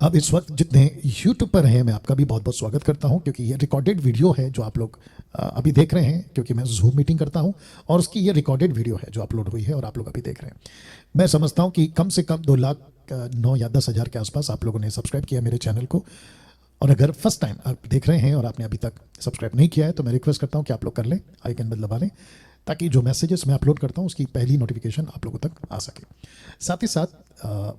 अब इस वक्त जितने यूट्यूब पर हैं मैं आपका भी बहुत बहुत स्वागत करता हूं, क्योंकि ये रिकॉर्डेड वीडियो है जो आप लोग अभी देख रहे हैं, क्योंकि मैं जूम मीटिंग करता हूं और उसकी ये रिकॉर्डेड वीडियो है जो अपलोड हुई है और आप लोग अभी देख रहे हैं। मैं समझता हूं कि कम से कम 2,09,000 या 10,000 के आसपास आप लोगों ने सब्सक्राइब किया मेरे चैनल को। और अगर फर्स्ट टाइम आप देख रहे हैं और आपने अभी तक सब्सक्राइब नहीं किया है तो मैं रिक्वेस्ट करता हूं कि आप लोग कर लें, आइकन बेल दबा लें, ताकि जो मैसेजेस मैं अपलोड करता हूं उसकी पहली नोटिफिकेशन आप लोगों तक आ सके। साथ ही साथ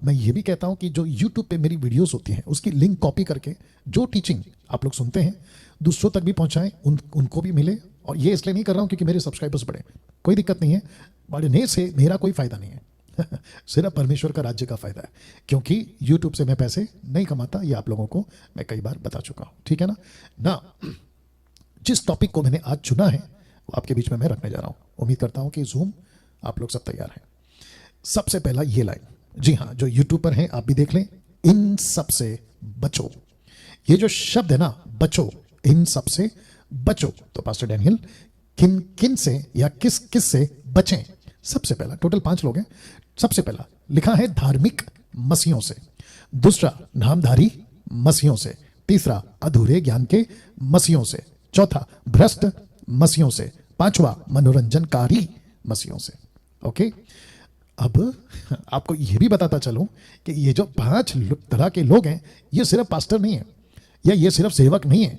मैं ये भी कहता हूं कि जो YouTube पे मेरी वीडियोस होती हैं उसकी लिंक कॉपी करके जो टीचिंग आप लोग सुनते हैं दूसरों तक भी पहुंचाएं, उनको भी मिले। और ये इसलिए नहीं कर रहा हूं क्योंकि मेरे सब्सक्राइबर्स बढ़े, कोई दिक्कत नहीं है, बढ़ने से मेरा कोई फ़ायदा नहीं है सिर्फ परमेश्वर का राज्य का फ़ायदा है, क्योंकि YouTube से मैं पैसे नहीं कमाता, ये आप लोगों को मैं कई बार बता चुका हूँ। ठीक है ना। जिस टॉपिक को मैंने आज चुना है वो आपके बीच में मैं रखने जा रहा हूँ। उम्मीद करता हूँ कि जूम आप लोग सब तैयार हैं। सबसे पहला ये लाइन, जी हाँ, जो यूट्यूब पर हैं आप भी देख लें, इन सब से बचो। ये जो शब्द है ना, बचो, इन सब से बचो, तो पास्टर डैनियल किन किन से या किस किस से बचें? सबसे पहला, टोटल 5 लोग हैं। सबसे पहला लिखा है धार्मिक मसीहों से, दूसरा नामधारी मसीहों से, तीसरा अधूरे ज्ञान के मसीहों से, चौथा भ्रष्ट मसीहों से, पांचवा मनोरंजनकारी मसीहों से। ओके, अब आपको यह भी बताता चलूं कि ये जो 5 तरह के लोग हैं ये सिर्फ पास्टर नहीं है या ये सिर्फ सेवक नहीं है,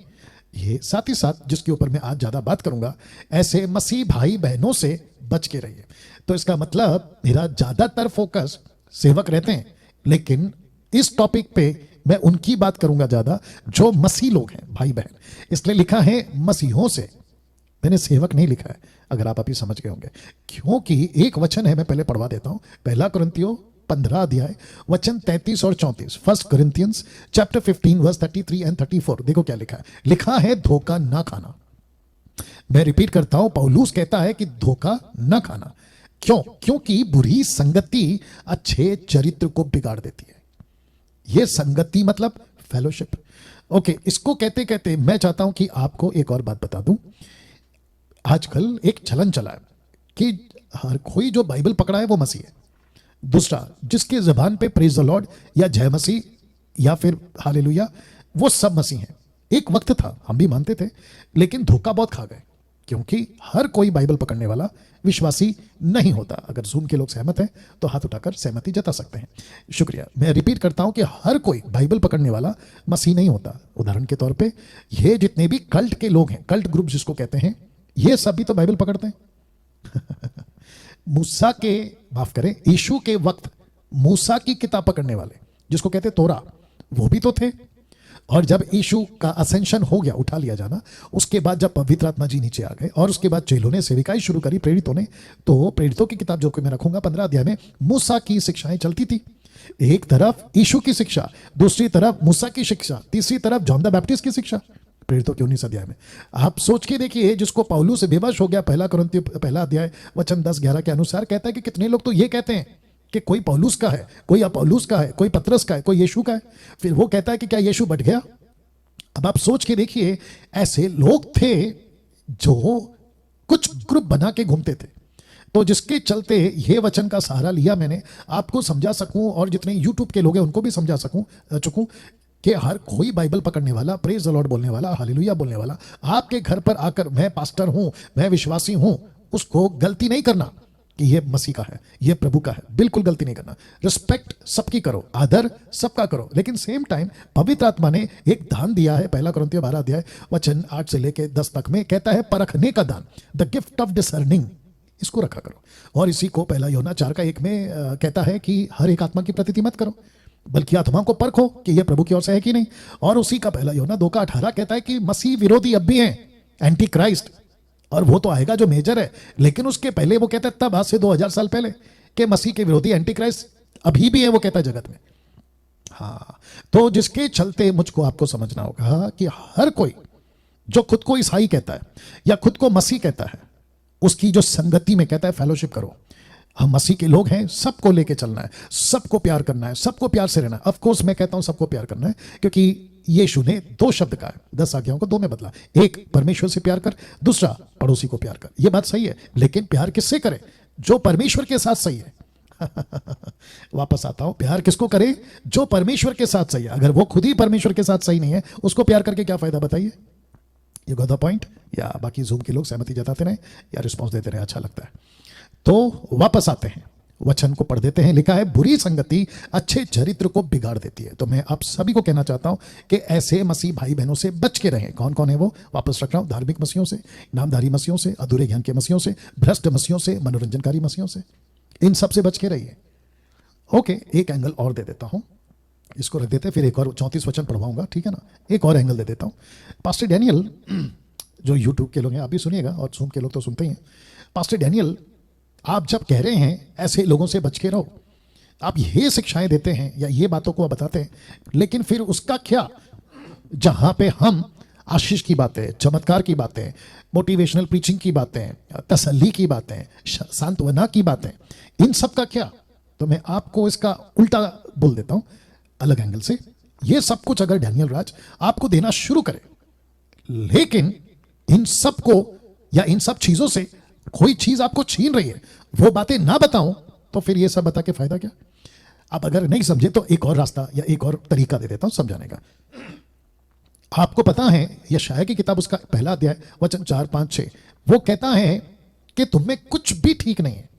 ये साथ ही साथ जिसके ऊपर मैं आज ज्यादा बात करूंगा, ऐसे मसीह भाई बहनों से बच के रहिए। तो इसका मतलब मेरा ज्यादातर फोकस सेवक रहते हैं, लेकिन इस टॉपिक पे मैं उनकी बात करूंगा ज्यादा जो मसीह लोग हैं, भाई बहन। इसलिए लिखा है मसीहों से, मैंने सेवक नहीं लिखा है, अगर आप अभी समझ गए होंगे, क्योंकि एक वचन है, मैं पहले पढ़वा देता हूं। पहला कुरिन्थियों 15 अध्याय वचन 33 और 34, first Corinthians chapter 15 verse 33 and 34। देखो क्या लिखा है। लिखा है धोखा ना खाना। मैं रिपीट करता हूं, पौलुस कहता है कि धोखा ना खाना। क्यों? क्योंकि बुरी संगति अच्छे चरित्र को बिगाड़ देती है। यह संगति मतलब फेलोशिप। ओके, इसको कहते कहते मैं चाहता हूं कि आपको एक और बात बता दूं। आजकल एक चलन चला है कि हर कोई जो बाइबल पकड़ा है वो मसीह है। दूसरा, जिसके जबान पे प्रेज द लॉर्ड या जय मसीह या फिर हालेलुया, वो सब मसीह हैं। एक वक्त था हम भी मानते थे, लेकिन धोखा बहुत खा गए, क्योंकि हर कोई बाइबल पकड़ने वाला विश्वासी नहीं होता। अगर जूम के लोग सहमत हैं तो हाथ उठाकर सहमति जता सकते हैं। शुक्रिया। मैं रिपीट करता हूं कि हर कोई बाइबल पकड़ने वाला मसीह नहीं होता। उदाहरण के तौर पे ये जितने भी कल्ट के लोग हैं, कल्ट ग्रुप जिसको कहते हैं, ये सभी तो बाइबल पकड़ते हैं मूसा के, माफ करें, यीशु के वक्त मूसा की किताब पकड़ने वाले जिसको कहते तोरा, वो भी तो थे। और जब यीशु का असेंशन हो गया, उठा लिया जाना, उसके बाद जब पवित्र आत्मा जी नीचे आ गए और उसके बाद चेलों ने सेविकाई शुरू करी, प्रेरितों ने, तो प्रेरितों की किताब जो कि मैं रखूंगा 15 अध्याय में मूसा की शिक्षाएं चलती थी। एक तरफ यीशु की शिक्षा, दूसरी तरफ मूसा की शिक्षा, तीसरी तरफ जॉन द बैप्टिस्ट की शिक्षा, प्रेरितों के 19 अध्याय में। आप सोच के देखिए, जिसको पौलुस से बेबस हो गया, पहला कुरिन्थियों पहला अध्याय वचन 10-11 के अनुसार कहता है कि कितने लोग तो ये कहते हैं कि कोई पौलुस का है, कोई अपौलुस का है, कोई पतरस का है, कोई यीशु का है। फिर वो कहता है कि क्या यीशु बट गया? अब आप सोच के देखिए, ऐसे लोग थे जो कुछ ग्रुप बना के घूमते थे। तो जिसके चलते ये वचन का सहारा लिया मैंने, आपको समझा सकूं और जितने यूट्यूब के लोग हैं उनको भी समझा चुकूं कि हर कोई बाइबल पकड़ने वाला, प्रेज द लॉर्ड बोलने वाला, हालेलुया बोलने वाला, आपके घर पर आकर मैं पास्टर हूं, मैं विश्वासी हूं, उसको गलती नहीं करना कि ये मसीह का है, ये प्रभु का है। बिल्कुल गलती नहीं करना। रिस्पेक्ट सबकी करो, आदर सबका करो, लेकिन सेम टाइम पवित्र आत्मा ने एक दान दिया है। पहला कुरिन्थियों 12 अध्याय वचन 8 से लेके 10 तक में कहता है परखने का दान, द गिफ्ट ऑफ डिसर्निंग, इसको रखा करो। और इसी को पहला यूहन्ना 4:1 में कहता है कि हर एक आत्मा की प्रतीति मत करो, बल्कि आत्मा को परखो कि यह प्रभु की ओर से है कि नहीं। और उसी का पहला यूहन्ना 2:18 कहता है कि मसीह विरोधी अब भी हैं, एंटी क्राइस्ट, और वो तो आएगा जो मेजर है। लेकिन उसके पहले वो कहता है, तब आज से 2000 साल पहले, कि मसीह के विरोधी एंटी क्राइस्ट अभी भी है, वो कहता है जगत में। हाँ, तो जिसके चलते मुझको आपको समझना होगा कि हर कोई जो खुद को ईसाई कहता है या खुद को मसीह कहता है, उसकी जो संगति में कहता है फेलोशिप करो। हम मसीह के लोग हैं, सबको लेके चलना है, सबको प्यार करना है, सबको प्यार से रहना है। ऑफ कोर्स मैं कहता हूं सबको प्यार करना है, क्योंकि यीशु ने 2 शब्द कहा है, 10 आज्ञाओं को 2 में बदला। एक, परमेश्वर से प्यार कर, दूसरा, पड़ोसी को प्यार कर। यह बात सही है, लेकिन प्यार किससे करें? जो परमेश्वर के साथ सही है। वापस आता हूं, प्यार किसको करे? जो परमेश्वर के साथ सही है। अगर वो खुद ही परमेश्वर के साथ सही नहीं है, उसको प्यार करके क्या फायदा, बताइए? You got the point? या बाकी जूम के लोग सहमति जताते रहे या रिस्पॉन्स देते रहे, अच्छा लगता है। तो वापस आते हैं, वचन को पढ़ देते हैं। लिखा है, बुरी संगति अच्छे चरित्र को बिगाड़ देती है। तो मैं आप सभी को कहना चाहता हूं कि ऐसे मसीह भाई बहनों से बच के रहें। कौन कौन है वो? वापस रख रहा हूं, धार्मिक मसीहों से, नामधारी मसीहों से, अधूरे ज्ञान के मसीहों से, भ्रष्ट मसीहों से, मनोरंजनकारी मसीहों से, इन सब से बच के रहिए। ओके, एक एंगल और दे देता हूं, इसको रख देते हैं, फिर एक और 34 वचन पढ़वाऊंगा, ठीक है ना? एक और एंगल दे देता हूं। पास्टर डैनियल, जो यूट्यूब के लोग हैं आप भी सुनिएगा, और जूम के लोग तो सुनते ही हैं। पास्टर डैनियल, आप जब कह रहे हैं ऐसे लोगों से बच के रहो, आप ये शिक्षाएं देते हैं या ये बातों को आप बताते हैं, लेकिन फिर उसका क्या? जहां पे हम आशीष की बातें, चमत्कार की बातें, मोटिवेशनल प्रीचिंग की बातें, तसल्ली की बातें, सांत्वना की बातें, इन सब का क्या? तो मैं आपको इसका उल्टा बोल देता हूं, अलग एंगल से। ये सब कुछ अगर डैनियल राज आपको देना शुरू करे, लेकिन इन सब को या इन सब चीजों से कोई चीज आपको छीन रही है, वो बातें ना बताऊं, तो फिर ये सब बता के फायदा क्या? अब अगर नहीं समझे तो एक और रास्ता या एक और तरीका दे देता हूं समझाने का। आपको पता है, यशायाह की किताब उसका पहला अध्याय वचन 4, 5, 6, वो कहता है कि तुम में कुछ भी ठीक नहीं है,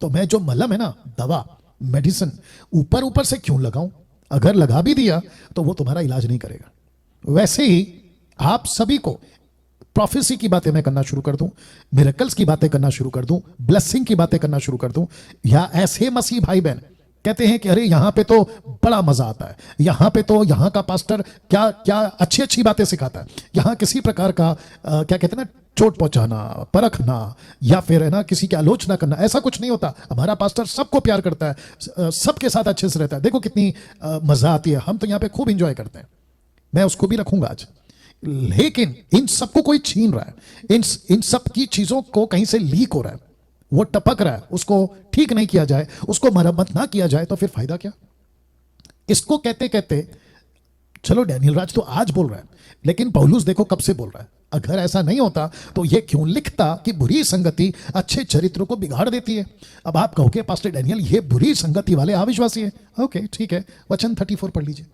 तो मैं जो मलहम है ना, दवा, मेडिसिन, ऊपर ऊपर से क्यों लगाऊं? अगर लगा भी दिया तो वो तुम्हारा इलाज नहीं करेगा। वैसे ही आप सभी को प्रोफेसी की बातें मैं करना शुरू कर दूं, मिरेकल्स की बातें करना शुरू कर दूं, ब्लेसिंग की बातें करना शुरू कर दूं, या ऐसे मसीह भाई बहन कहते हैं कि अरे यहां पे तो बड़ा मजा आता है, यहां पे तो यहां का पास्टर क्या क्या अच्छी अच्छी बातें सिखाता है, यहां किसी प्रकार का क्या कहते हैं ना, चोट पहुंचाना, परखना, या फिर है ना किसी की आलोचना करना, ऐसा कुछ नहीं होता। हमारा पास्टर सबको प्यार करता है, सबके साथ अच्छे से रहता है, देखो कितनी मजा आती है, हम तो यहां पे खूब इंजॉय करते हैं। मैं उसको भी रखूंगा आज, लेकिन इन सबको कोई छीन रहा है, इन सब की चीजों को कहीं से लीक हो रहा है, वो टपक रहा है, उसको ठीक नहीं किया जाए, उसको मरम्मत ना किया जाए, तो फिर फायदा क्या? इसको कहते कहते चलो डैनियल राज तो आज बोल रहा है, लेकिन पौलुस देखो कब से बोल रहा है। अगर ऐसा नहीं होता तो ये क्यों लिखता कि बुरी संगति अच्छे चरित्रों को बिगाड़ देती है? अब आप कहोगे पास्टर डैनियल ये बुरी संगति वाले अविश्वासी है। ओके ठीक है, वचन 34 पढ़ लीजिए।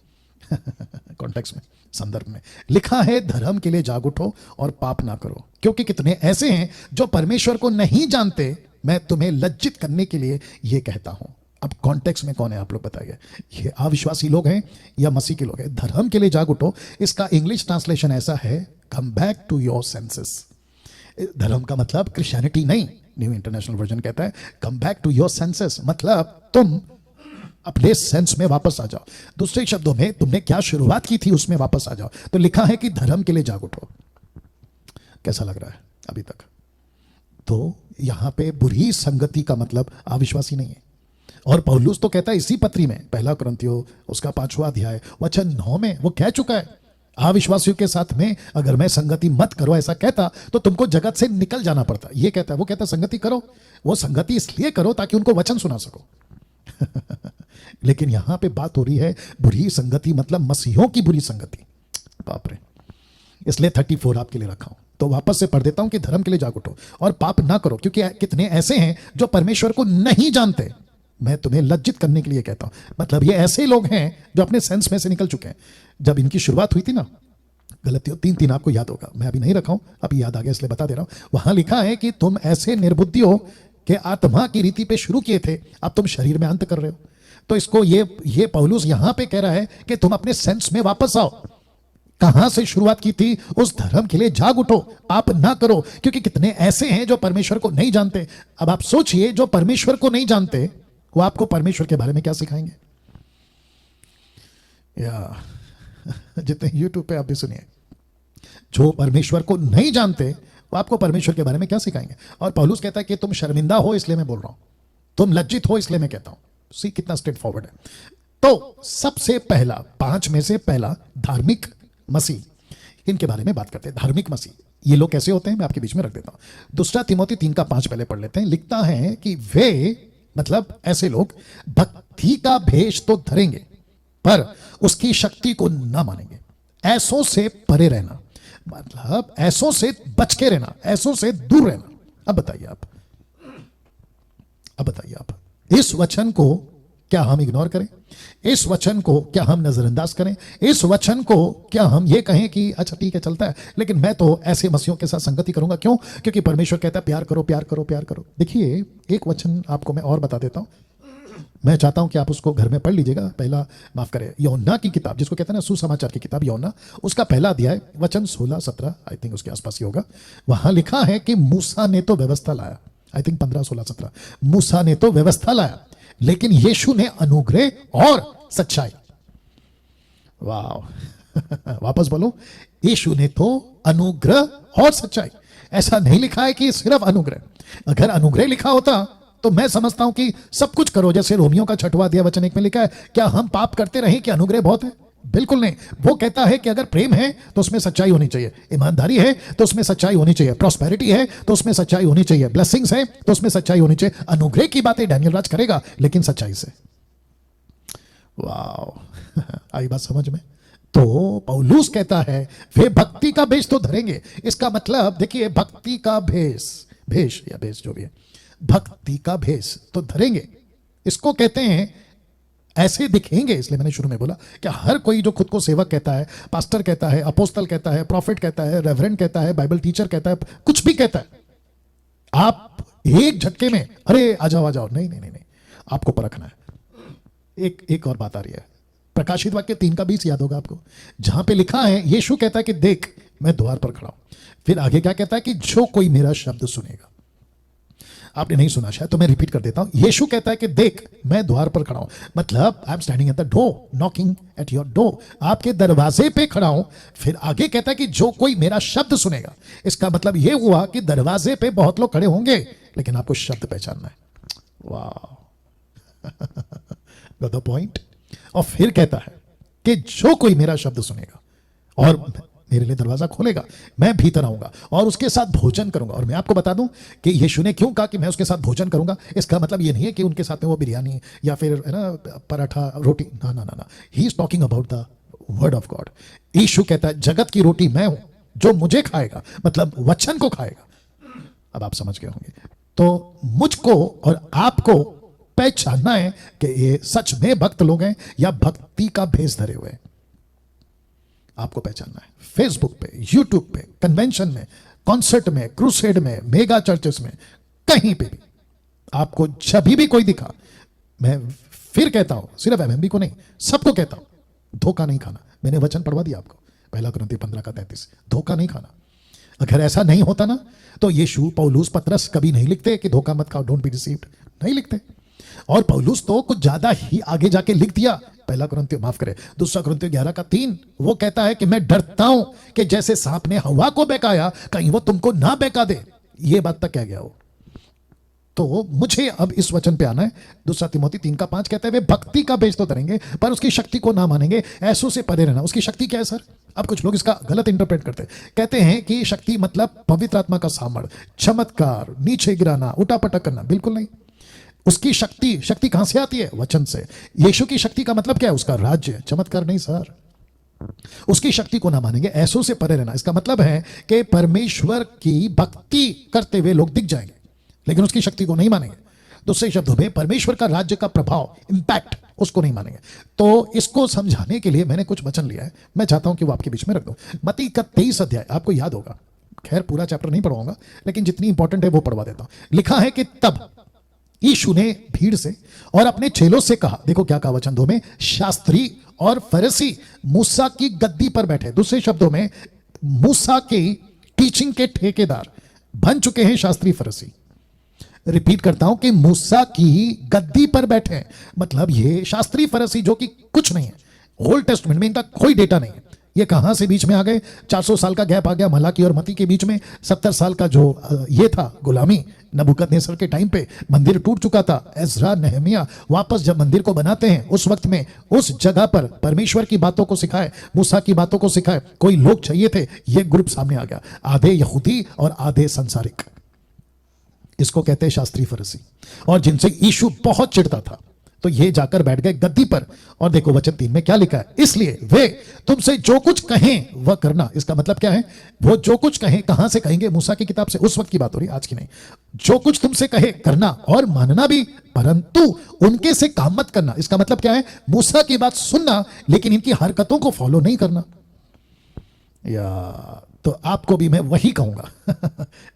कॉन्टेक्स्ट में, संदर्भ में लिखा है, धर्म के लिए जाग उठो और पाप ना करो, क्योंकि कितने ऐसे हैं जो परमेश्वर को नहीं जानते। मैं तुम्हें लज्जित करने के लिए यह कहता हूं। अब कॉन्टेक्स्ट में कौन है आप लोग बताइए? ये अविश्वासी लोग हैं या मसीह के लोग हैं? धर्म के लिए जाग उठो, इसका इंग्लिश ट्रांसलेशन ऐसा है, come back to your senses. धर्म का मतलब क्रिश्चियनिटी नहीं, न्यू इंटरनेशनल वर्जन कहता है come back to your senses, मतलब तुम अपने सेंस में वापस आ जाओ। दूसरे शब्दों में, तुमने क्या शुरुआत की थी उसमें वापस आ जाओ। तो लिखा है कि धर्म के लिए जाग उठो। कैसा लग रहा है अभी तक? तो यहां पे बुरी संगति का मतलब अविश्वासी नहीं है। और पौलुस तो कहता है इसी पत्री में, पहला कुरिन्थियों उसका 5वां अध्याय वचन 9 में वो कह चुका है, अविश्वासियों के साथ में अगर मैं संगति मत करो ऐसा कहता तो तुमको जगत से निकल जाना पड़ता। ये कहता है, वो कहता है संगति करो। वो संगति इसलिए करो ताकि उनको वचन सुना सको। लेकिन यहां पे बात हो रही है बुरी संगति, मतलब मसीहों की बुरी संगति। बाप रे, इसलिए 34 आपके लिए रखा हूं। तो वापस से पढ़ देता हूं कि धर्म के लिए जाग उठो और पाप ना करो, क्योंकि कितने ऐसे हैं जो परमेश्वर को नहीं जानते। मैं तुम्हें लज्जित करने के लिए कहता हूं, मतलब ये ऐसे लोग हैं जो अपने सेंस में से निकल चुके हैं। जब इनकी शुरुआत हुई थी ना, गलतियों 3 आपको याद होगा, मैं अभी नहीं रखा हूं, अभी याद आ गया इसलिए बता दे रहा हूं। वहां लिखा है कि तुम ऐसे निर्बुद्धि हो कि आत्मा की रीति पे शुरू किए थे, अब तुम शरीर में अंत कर रहे हो। तो इसको ये पौलुस यहां पे कह रहा है कि तुम अपने सेंस में वापस आओ। कहां से शुरुआत की थी? उस धर्म के लिए जाग उठो, पाप ना करो, क्योंकि कितने ऐसे हैं जो परमेश्वर को नहीं जानते। अब आप सोचिए, जो परमेश्वर को नहीं जानते वो आपको परमेश्वर के बारे में क्या सिखाएंगे? या जितने यूट्यूब पे आप भी सुनिए, जो परमेश्वर को नहीं जानते वो आपको परमेश्वर के बारे में क्या सिखाएंगे? और पौलुस कहता है कि तुम शर्मिंदा हो इसलिए मैं बोल रहा हूं, तुम लज्जित हो इसलिए मैं कहता हूं। सी कितना स्ट्रेट फॉरवर्ड है। तो सबसे पहला, 5 में से पहला, धार्मिक मसीह, इनके बारे में बात करते हैं। धार्मिक मसीह ये लोग कैसे होते हैं मैं आपके बीच में रख देता हूं। दूसरा तिमोथी 3:5 पहले पढ़ लेते हैं। लिखता है कि वे, मतलब ऐसे लोग, भक्ति का भेष तो धरेंगे पर उसकी शक्ति को ना मानेंगे। ऐसों से परे रहना, मतलब ऐसों से बच के रहना, ऐसों से दूर रहना। अब बताइए आप इस वचन को क्या हम इग्नोर करें? इस वचन को क्या हम नजरअंदाज करें? इस वचन को क्या हम ये कहें कि अच्छा ठीक है चलता है, लेकिन मैं तो ऐसे मसीहों के साथ संगति करूंगा? क्यों? क्योंकि परमेश्वर कहता है प्यार करो, प्यार करो, प्यार करो। देखिए, एक वचन आपको मैं और बता देता हूं, मैं चाहता हूं कि आप उसको घर में पढ़ लीजिएगा। पहला, माफ करें, यौना की किताब, जिसको कहते हैं ना सुसमाचार की किताब यौना, उसका पहला अध्याय वचन 16-17 आई थिंक उसके आसपास ही होगा। वहां लिखा है कि मूसा ने तो व्यवस्था लाया, आई थिंक 15-16-17, मूसा ने तो व्यवस्था लाया, लेकिन यीशु ने अनुग्रह और सच्चाई। वाह वापस बोलो, यीशु ने तो अनुग्रह और सच्चाई। ऐसा नहीं लिखा है कि सिर्फ अनुग्रह। अगर अनुग्रह लिखा होता तो मैं समझता हूं कि सब कुछ करो, जैसे रोमियो का 6वां अध्याय वचन 1 में लिखा है, क्या हम पाप करते रहें कि अनुग्रह बहुत है? बिल्कुल नहीं। वो कहता है कि अगर प्रेम है तो उसमें सच्चाई होनी चाहिए, ईमानदारी है तो उसमें सच्चाई होनी चाहिए, प्रॉस्पेरिटी है तो उसमें सच्चाई होनी चाहिए, ब्लेसिंग्स है तो उसमें सच्चाई होनी चाहिए। अनुग्रह की बातें डैनियल राज करेगा, लेकिन सच्चाई से। वाह आई बात समझ में? तो पौलुस कहता है वे भक्ति का भेष तो धरेंगे। इसका मतलब देखिए, भक्ति का भेष या भेष जो भी है, भक्ति का भेष तो धरेंगे। इसको कहते हैं ऐसे दिखेंगे। इसलिए मैंने शुरू में बोला कि हर कोई जो खुद को सेवक कहता है, पास्टर कहता है, अपोस्तल कहता है, प्रॉफिट कहता है, रेवरेंड कहता है, बाइबल टीचर कहता है, कुछ भी कहता है, आप एक झटके में अरे आ जाओ आ जाओ, नहीं नहीं नहीं नहीं, आपको परखना है। एक और बात आ रही है, प्रकाशित वाक्य 3:20 याद होगा आपको, जहां पे लिखा है यीशु कहता है कि देख मैं द्वार पर खड़ा हूं। फिर आगे क्या कहता है कि जो कोई मेरा शब्द सुनेगा। आपने नहीं सुना शायद, तो मैं रिपीट कर देता हूं। यीशु कहता है कि देख मैं द्वार पर खड़ा हूं, मतलब I am standing at the door, knocking at your door, आपके दरवाजे पे खड़ा हूं। फिर आगे कहता है कि जो कोई मेरा शब्द सुनेगा। इसका मतलब यह हुआ कि दरवाजे पे बहुत लोग खड़े होंगे, लेकिन आपको शब्द पहचानना है। वाह गॉट द पॉइंट। और फिर कहता है कि जो कोई मेरा शब्द सुनेगा और मेरे लिए दरवाजा खोलेगा, मैं भीतर आऊंगा और उसके साथ भोजन करूंगा। और मैं आपको बता दूं कि यीशु ने क्यों कहा कि मैं उसके साथ भोजन करूंगा। इसका मतलब ये नहीं है कि उनके साथ में वो बिरयानी या फिर है ना पराठा रोटी, ना ना ना ना, he is talking about the word of God. Yeshu कहता है जगत की रोटी मैं हूं, जो मुझे खाएगा, मतलब वचन को खाएगा। अब आप समझ गए होंगे। तो मुझको और आपको पहचानना है कि ये सच में भक्त लोग हैं या भक्ति का भेष धरे हुए हैं। आपको पहचानना है। फेसबुक पे, यूट्यूब पे, कन्वेंशन में, कॉन्सर्ट में, क्रूसेड में, मेगा चर्चेस में, कहीं पे भी आपको जब भी कोई दिखा, मैं फिर कहता हूं, सिर्फ एमएमबी को नहीं सबको कहता हूं, धोखा नहीं खाना। मैंने वचन पढ़वा दिया आपको, 1 कुरिन्थी 15:33, धोखा नहीं खाना। अगर ऐसा नहीं होता ना तो यीशु, पौलुस, पतरस कभी नहीं लिखते कि धोखा मत खाओ, डोंट बी डिसीव्ड, नहीं लिखते। और पौलुस तो कुछ ज्यादा ही आगे जाके लिख दिया। 1 कुरिन्थियों, माफ करें, 2 कुरिन्थियों 11:3, वो कहता है कि मैं डरता हूं कि जैसे सांप ने हवा को बहकाया, कहीं वो तुमको ना बहका दे। ये बात तक कह गया वो। तो मुझे अब इस वचन पे आना है। 2 तिमोथी 3:5 कहता है वे भक्ति का भेष तो धरेंगे पर उसकी शक्ति को ना मानेंगे, ऐसों से परे रहना। उसकी शक्ति क्या है सर? अब कुछ लोग इसका गलत इंटरप्रेट करते हैं, कहते हैं कि शक्ति मतलब पवित्र आत्मा का सामर्थ्य, चमत्कार, नीचे गिराना, उठापटक करना। बिल्कुल नहीं। उसकी शक्ति कहां से आती है? वचन से। यीशु की शक्ति का मतलब क्या है? उसका राज्य, चमत्कार नहीं सर। उसकी शक्ति को ना मानेंगे, ऐसों से परे रहना। इसका मतलब है कि परमेश्वर की भक्ति करते हुए लोग दिख जाएंगे, लेकिन उसकी शक्ति को नहीं मानेंगे। दूसरे शब्दों में परमेश्वर का राज्य का प्रभाव, इंपैक्ट, उसको नहीं मानेंगे। तो इसको समझाने के लिए मैंने कुछ वचन लिया है, मैं चाहता हूं कि वो आपके बीच में रख दूं। मत्ती का 23 अध्याय आपको याद होगा, खैर पूरा चैप्टर नहीं पढ़वाऊंगा, लेकिन जितनी इंपॉर्टेंट है वो पढ़वा देता हूं। लिखा है कि तब यीशु ने भीड़ से और अपने चेलों से कहा, देखो क्या कहा वचन 2 में, शास्त्री और फरीसी मूसा की गद्दी पर बैठे। दूसरे शब्दों में मूसा की टीचिंग के ठेकेदार बन चुके हैं शास्त्री फरीसी। रिपीट करता हूं कि मूसा की गद्दी पर बैठे, मतलब ये शास्त्री फरीसी जो कि कुछ नहीं है, ओल्ड टेस्टमेंट में इनका कोई डेटा नहीं है। ये कहां से बीच में आ गए? 400 साल का गैप आ गया मलाकी और मती के बीच में। 70 साल का जो ये था गुलामी नबूकदनेस्सर के टाइम पे, मंदिर टूट चुका था। एजरा, नेहमिया वापस जब मंदिर को बनाते हैं, उस वक्त में उस जगह पर परमेश्वर की बातों को सिखाए, मूसा की बातों को सिखाए, कोई लोग चाहिए थे। ये ग्रुप सामने आ गया, आधे यहूदी और आधे संसारिक। इसको कहते हैं शास्त्री फरीसी, और जिनसे यीशु बहुत चिढ़ता था। तो ये जाकर बैठ गए गद्दी पर। और देखो वचन 3 में क्या लिखा है, इसलिए वे तुमसे जो कुछ कहें वह करना। इसका मतलब क्या है, वो जो कुछ कहें कहां से कहेंगे, मूसा की किताब से। उस वक्त की बात हो रही, आज की नहीं। जो कुछ तुमसे कहे करना और मानना भी, परंतु उनके से काम मत करना। इसका मतलब क्या है, मूसा की बात सुनना लेकिन इनकी हरकतों को फॉलो नहीं करना। या तो आपको भी मैं वही कहूंगा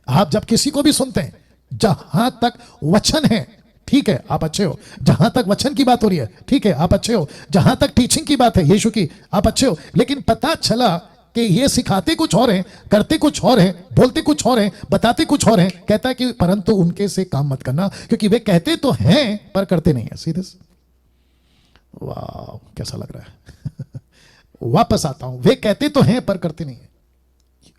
आप जब किसी को भी सुनते हैं, जहां तक वचन है ठीक है आप अच्छे हो, जहां तक वचन की बात हो रही है ठीक है आप अच्छे हो, जहां तक टीचिंग की बात है यीशु की आप अच्छे हो, लेकिन पता चला कि ये सिखाते कुछ और हैं, करते कुछ और हैं, बोलते कुछ और हैं, बताते कुछ और हैं, कहता है कि परंतु उनके से काम मत करना, क्योंकि वे कहते तो हैं पर करते नहीं है। सीधे वाह कैसा लग रहा है वापस आता हूं, वे कहते तो हैं पर करते नहीं है।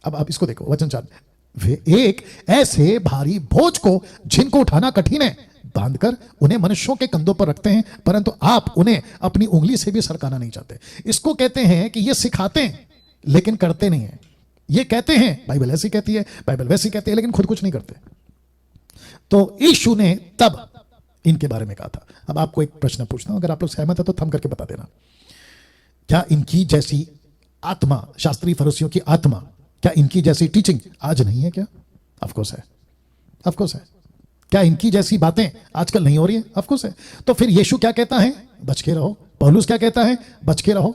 अब आप इसको देखो वचन 4, वे एक ऐसे भारी बोझ को जिनको उठाना कठिन है बांधकर उन्हें मनुष्यों के कंधों पर रखते हैं, परंतु आप उन्हें अपनी उंगली से भी सरकाना नहीं चाहते। इसको कहते हैं कि ये सिखाते हैं लेकिन करते नहीं है। ये कहते हैं बाइबल ऐसी कहती है, बाइबल वैसी कहती है, लेकिन खुद कुछ नहीं करते। तो यीशु ने तब इनके बारे में कहा था। अब आपको एक प्रश्न पूछता हूं, अगर आप लोग सहमत है तो थम करके बता देना, क्या इनकी जैसी आत्मा, शास्त्री फरीसियों की आत्मा, क्या इनकी जैसी टीचिंग आज नहीं है? क्या ऑफकोर्स है, ऑफकोर्स है। क्या इनकी जैसी बातें आजकल नहीं हो रही है? ऑफकोर्स है। तो फिर यीशु क्या कहता है, बच के रहो। पौलुस क्या कहता है, बच के रहो।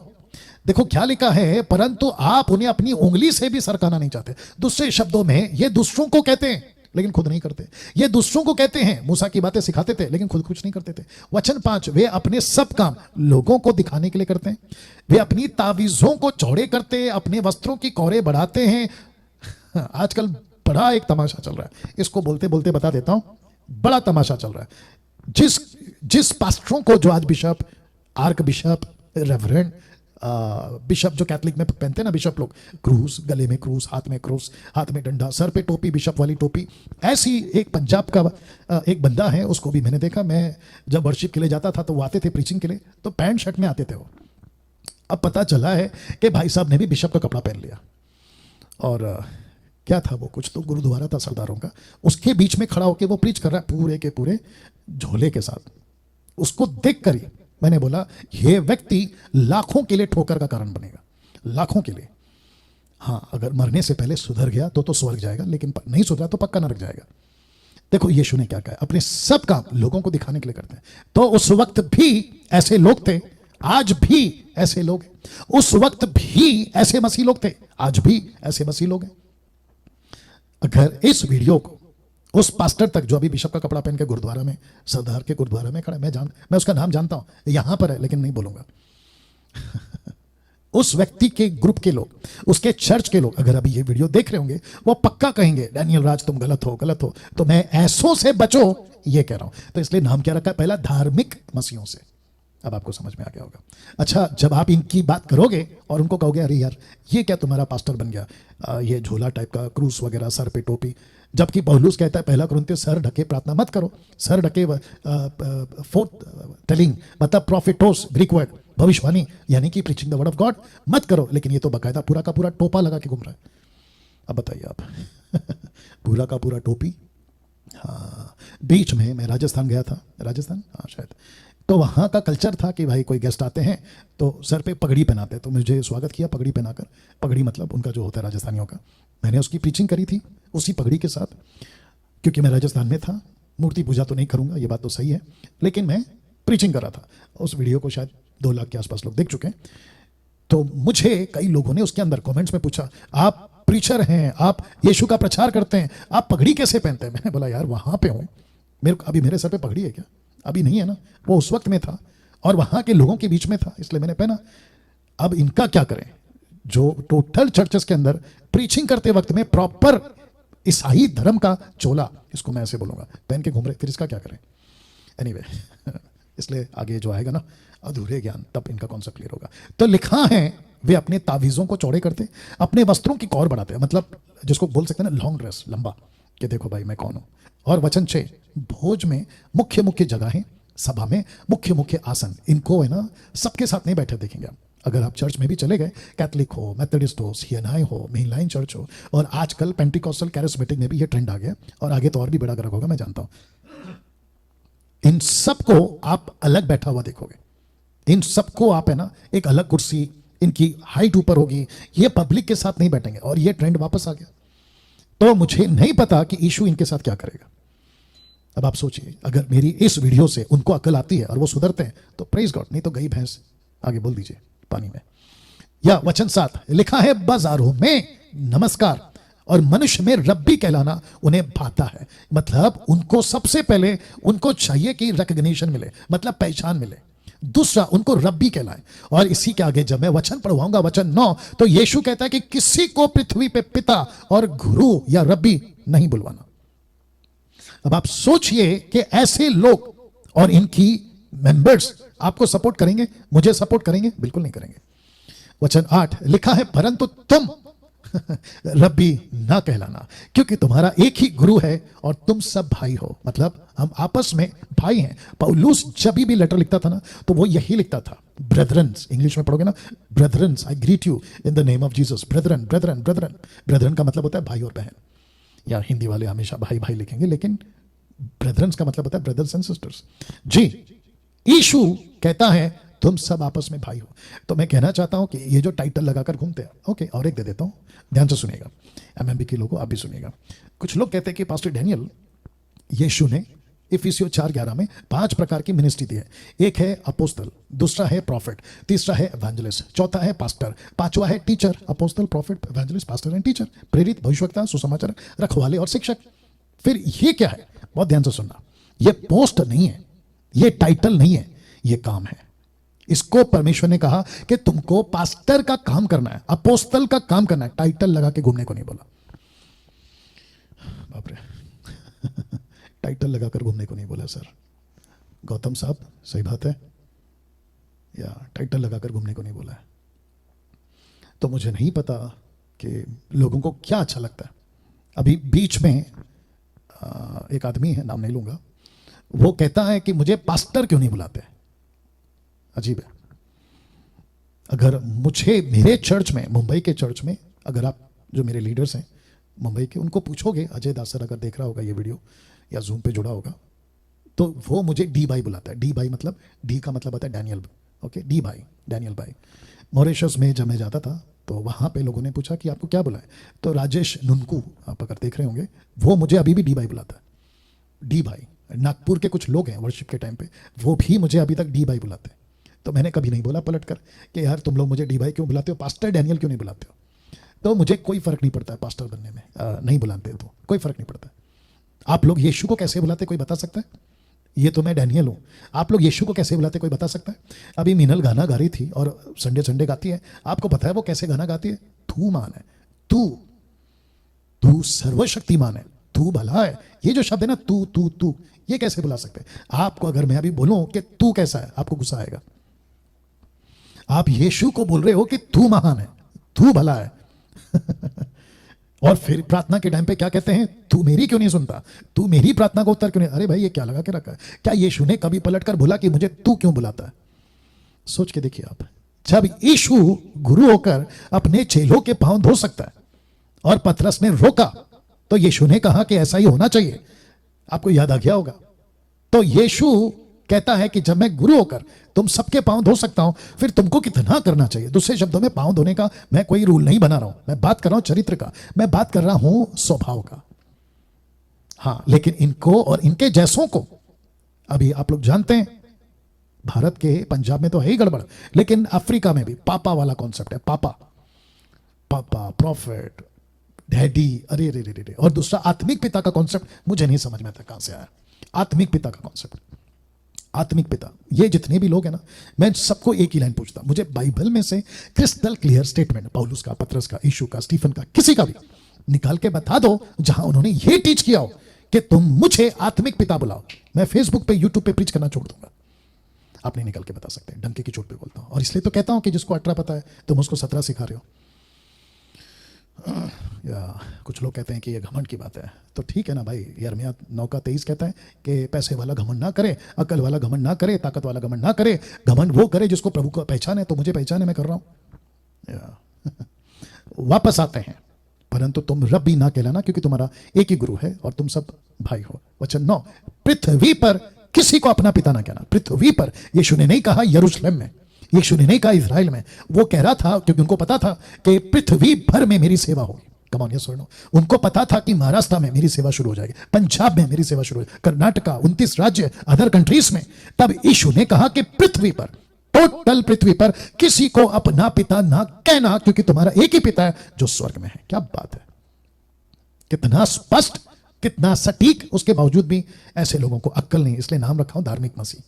देखो क्या लिखा है, परंतु आप उन्हें अपनी उंगली से भी सरकाना नहीं चाहते। दूसरे शब्दों में ये दूसरों को कहते हैं लेकिन खुद नहीं करते। ये दूसरों को कहते हैं, मूसा की बातें सिखाते थे लेकिन खुद कुछ नहीं करते थे। वचन 5, वे अपने सब काम लोगों को दिखाने के लिए करते हैं। वे अपनी तावीजों को चौड़े करते हैं, अपने वस्त्रों की कौरे बढ़ाते हैं। आजकल बड़ा एक तमाशा चल रहा है, इसको बोलते बोलते बता देता हूं, बड़ा तमाशा चल रहा है। जिस पास्टरों को, जो आज bishop, arc bishop, reverend bishop जो कैथलिक में पहनते हैं ना बिशप लोग, क्रूस, गले में क्रूस, हाथ में क्रूस, हाथ में डंडा, सर पे टोपी, बिशप वाली टोपी। ऐसी एक पंजाब का एक बंदा है, उसको भी मैंने देखा। मैं जब वर्शिप के लिए जाता था तो वो आते थे प्रीचिंग के लिए, तो पैंट शर्ट में आते थे वो। अब पता चला है कि भाई साहब ने भी बिशप का कपड़ा पहन लिया, और क्या था वो, कुछ तो गुरुद्वारा था सरदारों का, उसके बीच में खड़ा होकर वो प्रीच कर रहा है पूरे के पूरे झोले के साथ। उसको देख कर ही मैंने बोला ये व्यक्ति लाखों के लिए ठोकर का कारण बनेगा, लाखों के लिए। हाँ, अगर मरने से पहले सुधर गया तो स्वर्ग जाएगा, लेकिन नहीं सुधरा तो पक्का नरक जाएगा। देखो यीशु ने क्या कहा, अपने सब काम लोगों को दिखाने के लिए करते हैं। तो उस वक्त भी ऐसे लोग थे, आज भी ऐसे लोग हैं। उस वक्त भी ऐसे मसीह लोग थे, आज भी ऐसे मसीह लोग हैं। अगर इस वीडियो को उस पास्टर तक जो अभी बिशप का कपड़ा पहन के गुरुद्वारा में, सरदार के गुरुद्वारा में खड़ा, मैं उसका नाम जानता हूं, यहां पर है लेकिन नहीं बोलूंगा उस व्यक्ति के ग्रुप के लोग, उसके चर्च के लोग अगर अभी ये वीडियो देख रहे होंगे, वो पक्का कहेंगे डैनियल राज तुम गलत हो, गलत हो। तो मैं ऐसों से बचो ये कह रहा हूं। तो इसलिए नाम क्या रखा है, पहला धार्मिक मसीहों से। अब आपको समझ में आ गया होगा। अच्छा, जब आप इनकी बात करोगे और उनको कहोगे अरे यार ये क्या तुम्हारा पास्टर बन गया, ये झोला टाइप का, क्रूस वगैरह, सर पे टोपी, जबकि पौलुस कहता है पहला कुरिन्थियों सर ढके प्रार्थना मत करो। सर ढके फोर्थ टेलिंग मतलब प्रॉफिटोस, ग्रीक वर्ड, भविष्यवाणी यानी कि preaching the word of God मत करो। लेकिन ये तो बकायदा पूरा का पूरा टोपा लगा के घूम रहा है। अब बताइए आप पूरा का पूरा टोपी। हाँ, बीच में मैं राजस्थान गया था, राजस्थान हाँ शायद, तो वहाँ का कल्चर था कि भाई कोई गेस्ट आते हैं तो सर पे पगड़ी पहनाते हैं। तो मुझे स्वागत किया पगड़ी पहनाकर। पगड़ी मतलब उनका जो होता है राजस्थानियों का। मैंने उसकी प्रीचिंग करी थी उसी पगड़ी के साथ, क्योंकि मैं राजस्थान में था। मूर्ति पूजा तो नहीं करूँगा, ये बात तो सही है, लेकिन मैं प्रीचिंग कर रहा था। उस वीडियो को शायद 2 लाख के आसपास लोग देख चुके हैं। तो मुझे कई लोगों ने उसके अंदर कमेंट्स में पूछा, आप प्रीचर हैं, आप यीशु का प्रचार करते हैं, आप पगड़ी कैसे पहनते हैं? मैंने बोला यार वहाँ पे हूँ, अभी मेरे सर पे पगड़ी है क्या? अभी नहीं है ना, वो उस वक्त में था और वहाँ के लोगों के बीच में था, इसलिए मैंने पहना। अब इनका क्या करें, जो टोटल चर्चेस के अंदर प्रीचिंग करते वक्त में प्रॉपर ईसाई धर्म का चोला, इसको मैं ऐसे बोलूँगा, पहन के घूम रहे, फिर इसका क्या करें? एनीवे इसलिए आगे जो आएगा ना अधूरे ज्ञान, तब इनका कॉन्सेप्ट क्लियर होगा। तो लिखा है वे अपने तावीज़ों को चौड़े करते, अपने वस्त्रों की कौर बढ़ाते, मतलब जिसको बोल सकते हैं ना लॉन्ग ड्रेस, लंबा, कि देखो भाई मैं कौन हूँ। और वचन 6, भोज में मुख्य मुख्य जगहें, सभा में मुख्य मुख्य आसन, इनको है ना सबके साथ नहीं बैठे देखेंगे आप। अगर आप चर्च में भी चले गए, कैथलिक हो, मेथोडिस्ट हो, सीएनआई हो, मेनलाइन चर्च हो, और आजकल पेंटिकॉस्टल कैरिस्मेटिक में भी ये ट्रेंड आ गया, और आगे तो और भी बड़ा ग्रह होगा मैं जानता हूँ। इन सबको आप अलग बैठा हुआ देखोगे, इन सबको आप है ना एक अलग कुर्सी, इनकी हाइट ऊपर होगी, ये पब्लिक के साथ नहीं बैठेंगे। और ये ट्रेंड वापस आ गया। तो मुझे नहीं पता कि यीशु इनके साथ क्या करेगा। अब आप सोचिए, अगर मेरी इस वीडियो से उनको अकल आती है और वो सुधरते हैं तो प्रेज गॉड, नहीं तो गई भैंस। आगे बोल दीजिए पानी में। या वचन 7 लिखा है, बाजारों में नमस्कार और मनुष्य में रब्बी कहलाना उन्हें भाता है। मतलब उनको सबसे पहले उनको चाहिए कि रिकॉग्निशन मिले, मतलब पहचान मिले। दूसरा, उनको रब्बी कहलाए। और इसी के आगे जब मैं वचन पढ़वाऊंगा, वचन 9, तो यीशु कहता है कि किसी को पृथ्वी पे पिता और गुरु या रब्बी नहीं बुलवाना। अब आप सोचिए कि ऐसे लोग और इनकी मेंबर्स आपको सपोर्ट करेंगे, मुझे सपोर्ट करेंगे? बिल्कुल नहीं करेंगे। वचन 8 लिखा है, परंतु तुम रब्बी ना कहलाना, क्योंकि तुम्हारा एक ही गुरु है और तुम सब भाई हो। मतलब हम आपस में भाई हैं। पौलुस जब भी लेटर लिखता था ना, तो वो यही लिखता था, ब्रदरन्स। इंग्लिश में पढ़ोगे ना, brethrens, I greet you in the name of Jesus. Brethren, brethren, brethren. Brethren का मतलब होता है भाई और बहन, या हिंदी वाले हमेशा भाई भाई लिखेंगे, लेकिन ब्रदरन्स का मतलब होता है ब्रदर्स एंड सिस्टर्स। जी, यीशु कहता है तुम सब आपस में भाई हो। तो मैं कहना चाहता हूं कि ये जो टाइटल लगाकर घूमते हैं, ओके, और एक दे देता हूं, ध्यान से सुनिएगा, एमएमबी के लोगों, आप भी सुनिएगा। कुछ लोग कहते हैं कि पास्टर डैनियल, यीशु ने इफिसियों 4:11 में 5 प्रकार की मिनिस्ट्री दी है। एक है अपोस्तल, दूसरा है प्रॉफिट, तीसरा है एवेंजलिस्ट, चौथा है पास्टर, पांचवा है teacher. Apostle, prophet, evangelist, pastor and teacher. प्रेरित, भविष्यवक्ता, सुसमाचार, रखवाले और शिक्षक। फिर ये क्या है? बहुत ध्यान से सुनना, ये पोस्ट नहीं है, ये टाइटल नहीं है, ये काम है। इसको परमेश्वर ने कहा कि तुमको पास्टर का काम करना है, अपोस्तल का काम करना है। टाइटल लगा के घूमने को नहीं बोला। बाप रे टाइटल लगाकर घूमने को नहीं बोला सर। गौतम साहब, सही बात है, या टाइटल लगाकर घूमने को नहीं बोला है। तो मुझे नहीं पता कि लोगों को क्या अच्छा लगता है। अभी बीच में एक आदमी है, नाम नहीं लूंगा, वो कहता है कि मुझे पास्टर क्यों नहीं बुलाते। अजीब है। अगर मुझे मेरे चर्च में, मुंबई के चर्च में, अगर आप जो मेरे लीडर्स हैं मुंबई के, उनको पूछोगे, अजय दास सर अगर देख रहा होगा ये वीडियो या जूम पे जुड़ा होगा, तो वो मुझे डी भाई बुलाता है। डी भाई मतलब, डी का मतलब होता है डैनियल, ओके, डी भाई, डैनियल भाई। मॉरिशस में जब मैं जाता था तो वहाँ पे लोगों ने पूछा कि आपको क्या बुलाए, तो राजेश नुनकू, आप अगर देख रहे होंगे, वो मुझे अभी भी डी भाई बुलाता है। डी भाई। नागपुर के कुछ लोग हैं वर्शिप के टाइम पे, वो भी मुझे अभी तक डी भाई बुलाते हैं। तो मैंने कभी नहीं बोला पलट कर कि यार तुम लोग मुझे डी भाई क्यों बुलाते हो, पास्टर डैनियल क्यों नहीं बुलाते हो। तो मुझे कोई फर्क नहीं पड़ता है पास्टर बनने में, नहीं बुलाते हो तो कोई फर्क नहीं पड़ता। आप लोग यीशु को कैसे बुलाते, कोई बता सकता है? ये तो मैं डैनियल हूँ, आप लोग यीशु को कैसे बुलाते, कोई बता सकता है? अभी मीनल गाना गा रही थी और संडे संडे गाती है। आपको पता है वो कैसे गाना गाती है? तू मान है, तू, तू सर्वशक्तिमान है, तू भला है। ये जो शब्द है ना, तू तू तू, ये कैसे बुला सकते हैं? आपको अगर मैं अभी बोलूं कि तू कैसा है, आपको गुस्सा आएगा। आप यीशु को बोल रहे हो कि तू महान है, तू भला है और फिर प्रार्थना के टाइम पे क्या कहते हैं? तू मेरी क्यों नहीं सुनता, तू मेरी प्रार्थना का उत्तर क्यों नहीं? अरे भाई, ये क्या लगा के रखा है? क्या यीशु ने कभी पलटकर बोला कि मुझे तू क्यों बुलाता है? सोच के देखिए आप। जब यीशु गुरु होकर अपने चेलों के पांव धो सकता है और पतरस ने रोका, तो यीशु ने कहा कि ऐसा ही होना चाहिए। आपको याद आ गया होगा। तो यीशु कहता है कि जब मैं गुरु होकर तुम सबके पांव धो सकता हूं, फिर तुमको कितना करना चाहिए। दूसरे शब्दों में, पांव धोने का मैं कोई रूल नहीं बना रहा हूं, मैं बात कर रहा हूं चरित्र का, मैं बात कर रहा हूं स्वभाव का। हां, लेकिन इनको और इनके जैसों को अभी आप लोग जानते हैं, भारत के पंजाब में तो है ही गड़बड़, लेकिन अफ्रीका में भी पापा वाला कॉन्सेप्ट है। पापा, पापा, प्रॉफिट, डैडी, अरे रे रे रे। और दूसरा आत्मिक पिता का कॉन्सेप्ट मुझे नहीं समझ में आता कहां से आया। आत्मिक पिता का कॉन्सेप्ट, आत्मिक पिता, ये जितने भी लोग हैं ना, मैं सबको एक ही लाइन पूछता, मुझे बाइबल में से क्रिस्टल क्लियर स्टेटमेंट, पौलुस का, पतरस का, यीशु का, स्टीफन का, किसी का भी निकाल के बता दो जहां उन्होंने ये टीच किया हो कि तुम मुझे आत्मिक पिता बुलाओ। मैं फेसबुक पे, यूट्यूब पे प्रीच करना छोड़ दूंगा। आप नहीं निकाल के बता सकते, डंके की चोट पे बोलता हूं। और इसलिए तो कहता हूं कि जिसको 18 पता है तुम उसको 17 सिखा रहे हो। या कुछ लोग कहते हैं कि ये घमंड की बात है, तो ठीक है ना भाई। यिर्मयाह 9:23 कहता है कि पैसे वाला घमंड ना करे, अकल वाला घमंड ना करे, ताकत वाला घमंड ना करे। घमंड वो करे जिसको प्रभु को पहचान है। तो मुझे पहचान है, मैं कर रहा हूं। वापस आते हैं, परंतु तुम रब भी ना कहलाना, क्योंकि तुम्हारा एक ही गुरु है और तुम सब भाई हो। वचन 9, पृथ्वी पर किसी को अपना पिता ना कहना। पृथ्वी पर, यीशु ने नहीं कहा यरूशलेम में, यीशु ने नहीं कहा इजराइल में, वो कह रहा था क्योंकि उनको पता था कि पृथ्वी भर में मेरी सेवा होगी। कम ऑन, यस और नो। उनको पता था कि महाराष्ट्र में मेरी सेवा शुरू हो जाएगी, पंजाब में मेरी सेवा शुरू हो जाएगी, कर्नाटका, 29 राज्य, अदर कंट्रीज में। तब यीशु ने कहा कि पृथ्वी पर, टोटल पृथ्वी पर किसी को अपना पिता ना कहना, क्योंकि तुम्हारा एक ही पिता है जो स्वर्ग में है। क्या बात है, कितना स्पष्ट, कितना सटीक। उसके बावजूद भी ऐसे लोगों को अक्ल नहीं, इसलिए नाम रखा हूं धार्मिक मसीह।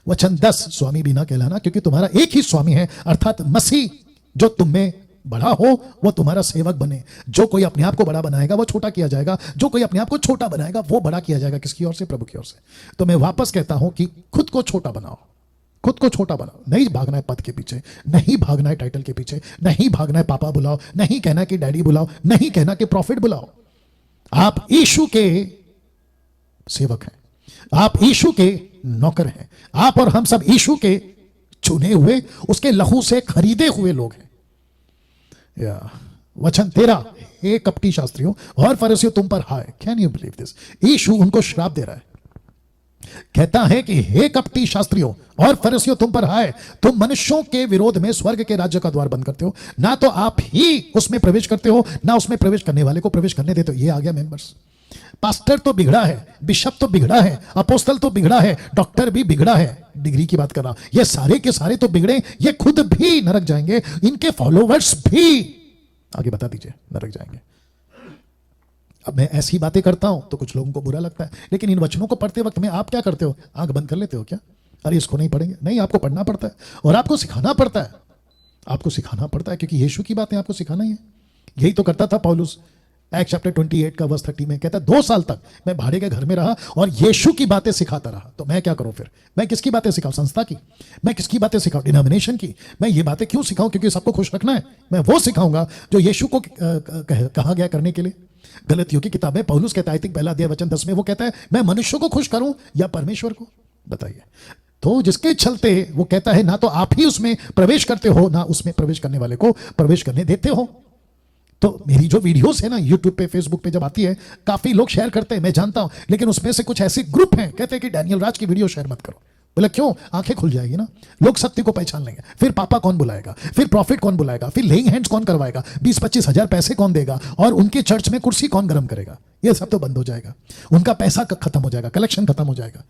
वचन 10, स्वामी भी ना कहलाना, क्योंकि तुम्हारा एक ही स्वामी है, अर्थात मसीह। जो तुम में बड़ा हो वो तुम्हारा सेवक बने। जो कोई अपने आप को बड़ा बनाएगा वो छोटा किया जाएगा, जो कोई अपने आप को छोटा बनाएगा वो बड़ा किया जाएगा। किसकी ओर से? प्रभु की ओर से। तो मैं वापस कहता हूं कि खुद को छोटा बनाओ, खुद को छोटा बनाओ। नहीं भागना है पद के पीछे, नहीं भागना है टाइटल के पीछे, नहीं भागना है पापा बुलाओ, नहीं कहना कि डैडी बुलाओ, नहीं कहना कि प्रॉफिट बुलाओ। आप यीशु के सेवक हैं, आप यीशु के नौकर हैं। आप और हम सब यीशु के चुने हुए, उसके लहू से खरीदे हुए लोग हैं। वचन 13, हे कपटी शास्त्रियों और फरीसियों तुम पर हाय। Can you believe this? Yeshu उनको श्राप दे रहा है, कहता है कि हे कपटी शास्त्रियों और फरीसियों तुम पर हाय, तुम मनुष्यों के विरोध में स्वर्ग के राज्य का द्वार बंद करते हो। ना तो आप ही उसमें प्रवेश करते हो, ना उसमें प्रवेश करने वाले को प्रवेश करने देते हो। ये आ गया मेंबर्स। पास्टर तो बिगड़ा है, बिशप तो बिगड़ा है, अपोस्टल तो बिगड़ा है, डॉक्टर भी बिगड़ा है, डिग्री की बात कर रहा हूं। ये सारे के सारे तो बिगड़े, ये खुद भी नरक जाएंगे, इनके फॉलोवर्स भी, आगे बता दीजिए, नरक जाएंगे। अब मैं ऐसी बातें करता हूं तो कुछ लोगों को बुरा लगता है, लेकिन इन वचनों को पढ़ते वक्त में आप क्या करते हो? आंख बंद कर लेते हो क्या? अरे इसको नहीं पढ़ेंगे। नहीं, आपको पढ़ना पड़ता है और आपको सिखाना पड़ता है, आपको सिखाना पड़ता है, क्योंकि यीशु की बातें आपको सिखाना ही है। यही तो करता था पौलुस। एक्ट चैप्टर 28 का वर्स 30 में कहता है 2 साल तक मैं भाड़े के घर में रहा और यीशु की बातें सिखाता रहा। तो मैं क्या करूं फिर? मैं किसकी बातें सिखाऊं? संस्था की? मैं किसकी बातें सिखाऊं? डिनोमिनेशन की? मैं ये बातें क्यों सिखाऊं? क्योंकि सबको खुश रखना है। मैं वो सिखाऊंगा जो यीशु को कहा गया करने के लिए। गलतियों की किताब में पौलुस कहता है, आई थिंक पहला अध्याय वचन 10 में, वो कहता है मैं मनुष्यों को खुश करूं या परमेश्वर को? बताइए। तो जिसके चलते वो कहता है ना तो आप ही उसमें प्रवेश करते हो, ना उसमें प्रवेश करने वाले को प्रवेश करने देते हो। तो मेरी जो वीडियोस है ना यूट्यूब पे, फेसबुक पे जब आती है, काफी लोग शेयर करते हैं, मैं जानता हूं, लेकिन उसमें से कुछ ऐसे ग्रुप हैं कहते हैं कि डैनियल राज की वीडियो शेयर मत करो। बोले क्यों? आंखें खुल जाएगी ना, लोग सत्य को पहचान लेंगे। फिर पापा कौन बुलाएगा, फिर प्रॉफिट कौन बुलाएगा, फिर लेइंग हैंड्स कौन करवाएगा, 20-25 हजार पैसे कौन देगा, और उनके चर्च में कुर्सी कौन गर्म करेगा? ये सब तो बंद हो जाएगा, उनका पैसा खत्म हो जाएगा, कलेक्शन खत्म हो जाएगा।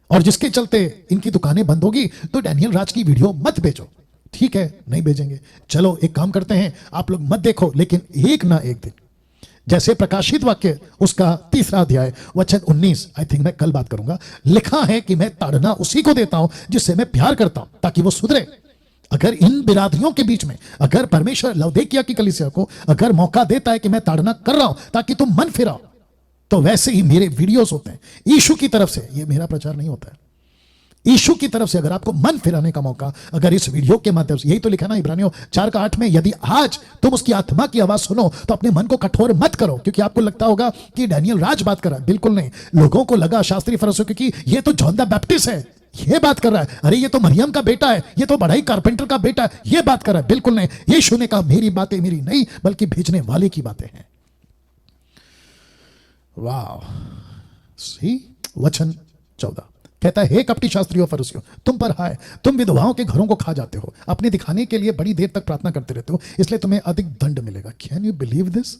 और जिसके चलते इनकी दुकानें बंद होगी, तो डैनियल राज की वीडियो मत भेजो। ठीक है, नहीं भेजेंगे। चलो एक काम करते हैं, आप लोग मत देखो, लेकिन एक ना एक दिन, जैसे प्रकाशित वाक्य उसका 3रा अध्याय वचन 19, आई थिंक मैं कल बात करूंगा, लिखा है कि मैं ताड़ना उसी को देता हूं जिससे मैं प्यार करता हूं, ताकि वो सुधरे। अगर इन बिरादरियों के बीच में, अगर परमेश्वर लौदीकिया की कलीसिया को अगर मौका देता है कि मैं ताड़ना कर रहा हूं ताकि तुम मन फिराओ, तो वैसे ही मेरे वीडियोस होते हैं यीशु की तरफ से। ये मेरा प्रचार नहीं होता है, यीशु की तरफ से अगर आपको मन फिराने का मौका, अगर इस वीडियो के माध्यम से, यही तो लिखा ना इब्रानियों 4:8 में, यदि आज तुम उसकी आत्मा की आवाज सुनो तो अपने मन को कठोर मत करो। क्योंकि आपको लगता होगा कि डैनियल राज बात कर रहा है, बिल्कुल नहीं। लोगों को लगा, शास्त्री फरीसियों, क्योंकि ये तो जॉन द बैप्टिस्ट है, ये बात कर रहा है, अरे ये तो मरियम का बेटा है, ये तो बढ़ई कारपेंटर का बेटा है, ये बात कर रहा है। बिल्कुल नहीं। यीशु ने कहा मेरी बातें मेरी नहीं, बल्कि भेजने वाले की बातें हैं। वाह। सी वचन 14 कहता है, हे कपटी शास्त्रियों फरीसियों तुम पर हाय, तुम विधवाओं के घरों को खा जाते हो, अपने दिखाने के लिए बड़ी देर तक प्रार्थना करते रहते हो, इसलिए तुम्हें अधिक दंड मिलेगा। Can you believe this?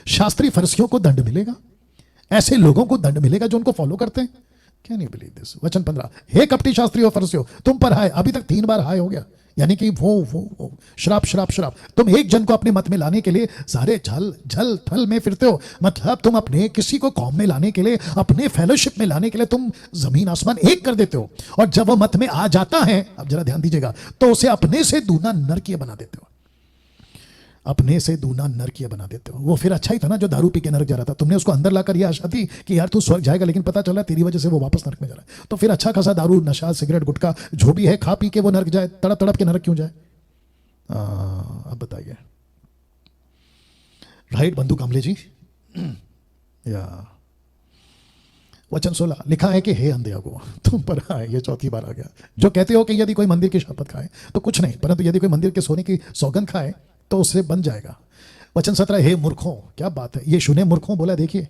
शास्त्री फरीसियों को दंड मिलेगा, ऐसे लोगों को दंड मिलेगा जो उनको फॉलो करते हैं। Can you believe this? वचन 15, हे कपटी शास्त्रियों फरीसियों तुम पर हाय। अभी तक 3 बार हाय हो गया, यानी कि वो श्राप श्राप श्राप। तुम एक जन को अपने मत में लाने के लिए सारे झल थल में फिरते हो। मतलब तुम अपने किसी को कौम में लाने के लिए, अपने फेलोशिप में लाने के लिए तुम जमीन आसमान एक कर देते हो, और जब वो मत में आ जाता है, अब जरा ध्यान दीजिएगा, तो उसे अपने से दूना नरकीय बना देते हो। अपने से दूना नरकीय बना देते हो। वो फिर अच्छा ही था ना जो दारू पी के नरक जा रहा था, तुमने उसको अंदर लाकर यह आशा थी कि यार तू स्वर्ग जाएगा, लेकिन पता चला तेरी वजह से वो वापस नरक में जा रहा है। तो फिर अच्छा खासा दारू, नशा, सिगरेट, गुटखा जो भी है खा पी के वो नरक जाए, तड़प तड़प के नरक क्यों जाए? अब बताइए, राइट बंधु कामले जी? या वचन 16 लिखा है कि हे अंधे को तुम पर आए। ये 4थी बार आ गया। जो कहते हो कि यदि कोई मंदिर की शपथ खाए तो कुछ नहीं, परंतु यदि कोई मंदिर के सोने की सौगंध खाए तो उससे बन जाएगा। वचन 17, हे मूर्खों। क्या बात है, यीशु ने मूर्खों बोला। देखिए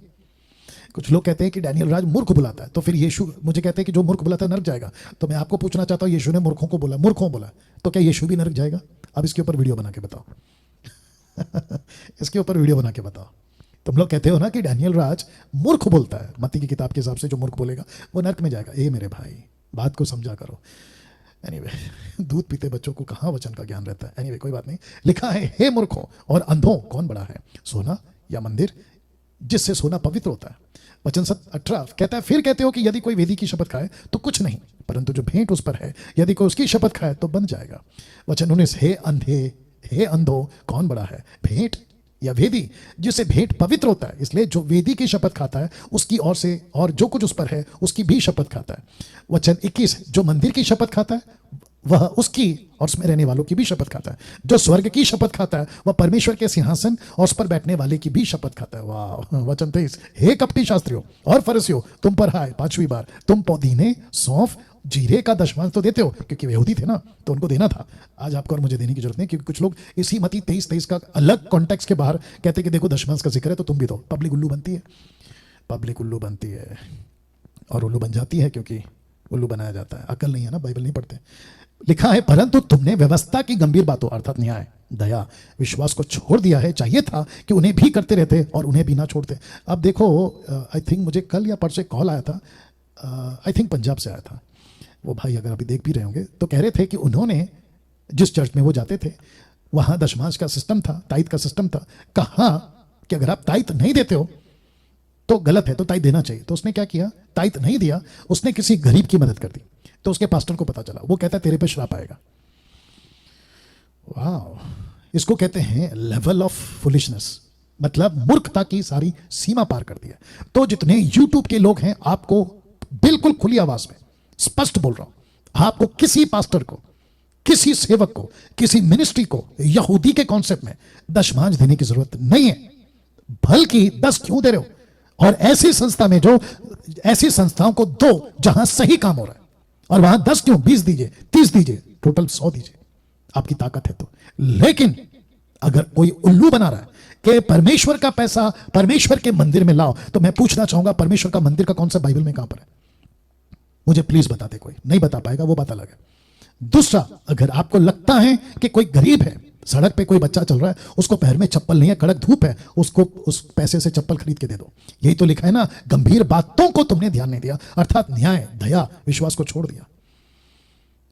कुछ लोग कहते हैं कि डैनियल राज मूर्ख बुलाता है, तो फिर यीशु मुझे कहते हैं कि जो मूर्ख बुलाता है नरक जाएगा। तो मैं आपको पूछना चाहता हूँ, यीशु ने मूर्खों को बोला, मूर्खों बोला, तो क्या यीशु भी नरक जाएगा? अब इसके ऊपर वीडियो बना के बताओ। इसके ऊपर वीडियो बना के बताओ। तुम लोग कहते हो ना कि डैनियल राज मूर्ख बोलता है, मत्ती की किताब के हिसाब से जो मूर्ख बोलेगा वो नरक में जाएगा। ए मेरे भाई, बात को समझा करो। एनीवे, दूध पीते बच्चों को कहाँ वचन का ज्ञान रहता है। एनीवे, कोई बात नहीं। लिखा है, हे मूर्खों और अंधों, कौन बड़ा है, सोना या मंदिर जिससे सोना पवित्र होता है? वचन 18 कहता है, फिर कहते हो कि यदि कोई वेदी की शपथ खाए तो कुछ नहीं, परंतु जो भेंट उस पर है यदि कोई उसकी शपथ खाए तो बन जाएगा। वचन 19, हे अंधे, हे अंधो, कौन बड़ा है, भेंट या वेदी जिससे भेंट पवित्र होता है? इसलिए जो वेदी की शपथ खाता है उसकी ओर से और जो कुछ उस पर है उसकी भी शपथ खाता है। वचन 21, जो मंदिर की शपथ खाता है वह उसकी और उसमें रहने वालों की भी शपथ खाता है। जो स्वर्ग की शपथ खाता है वह परमेश्वर के सिंहासन और उस पर बैठने वाले की भी शपथ खाता है। वाह। वचन 23, हे कपटी शास्त्रियों और फरीसियों, तुम पर हाय, 5वीं बार, तुम पुदीने, सौंफ, जीरे का दशमांश तो देते हो, क्योंकि वे यहूदी थे ना, तो उनको देना था। आज आपको और मुझे देने की जरूरत नहीं, क्योंकि कुछ लोग इसी मत्ती 23 का अलग कॉन्टेक्स्ट के बाहर कहते कि देखो दशमांश का जिक्र है तो तुम भी दो। पब्लिक उल्लू बनती है, पब्लिक उल्लू बनती है, और उल्लू बन जाती है क्योंकि उल्लू बनाया जाता है। अकल नहीं है ना, बाइबल नहीं पढ़ते। लिखा है, परंतु तुमने व्यवस्था की गंभीर बातों अर्थात न्याय, दया, विश्वास को छोड़ दिया है। चाहिए था कि उन्हें भी करते रहते और उन्हें भी ना छोड़ते। अब देखो, आई थिंक मुझे कल या परसों कॉल आया था, आई थिंक पंजाब से आया था। वो भाई अगर अभी देख भी रहे होंगे, तो कह रहे थे कि उन्होंने जिस चर्च में वो जाते थे वहां दशमांश का सिस्टम था, ताइद का सिस्टम था। कहा कि अगर आप ताइद नहीं देते हो तो गलत है, तो ताइद देना चाहिए। तो उसने क्या किया, ताइद नहीं दिया, उसने किसी गरीब की मदद कर दी। तो उसके पास्टर को पता चला, वो कहता है तेरे पे श्राप आएगा। वाह, इसको कहते हैं लेवल ऑफ फुलिशनेस, मतलब मूर्खता की सारी सीमा पार कर दिया। तो जितने यूट्यूब के लोग हैं, आपको बिल्कुल खुली आवाज में स्पष्ट बोल रहा हूं, आपको किसी पास्टर को, किसी सेवक को, किसी मिनिस्ट्री को यहूदी के कॉन्सेप्ट में दशमांश देने की जरूरत नहीं है। बल्कि 10 क्यों दे रहे हो? और ऐसी संस्था में, जो ऐसी संस्थाओं को दो जहां सही काम हो रहा है, और वहां 10 क्यों, 20 दीजिए, 30 दीजिए, टोटल 100 दीजिए, आपकी ताकत है तो। लेकिन अगर कोई उल्लू बना रहा है कि परमेश्वर का पैसा परमेश्वर के मंदिर में लाओ, तो मैं पूछना चाहूंगा, परमेश्वर का मंदिर का कौन सा बाइबल में कहां पर है? मुझे प्लीज बता दे। कोई नहीं बता पाएगा, वो बात अलग है। दूसरा, अगर आपको लगता है कि कोई गरीब है, सड़क पे कोई बच्चा चल रहा है, उसको पैर में चप्पल नहीं है, कड़क धूप है, उसको उस पैसे से चप्पल खरीद के दे दो। यही तो लिखा है ना, गंभीर बातों को तुमने ध्यान नहीं दिया, अर्थात न्याय, दया, विश्वास को छोड़ दिया,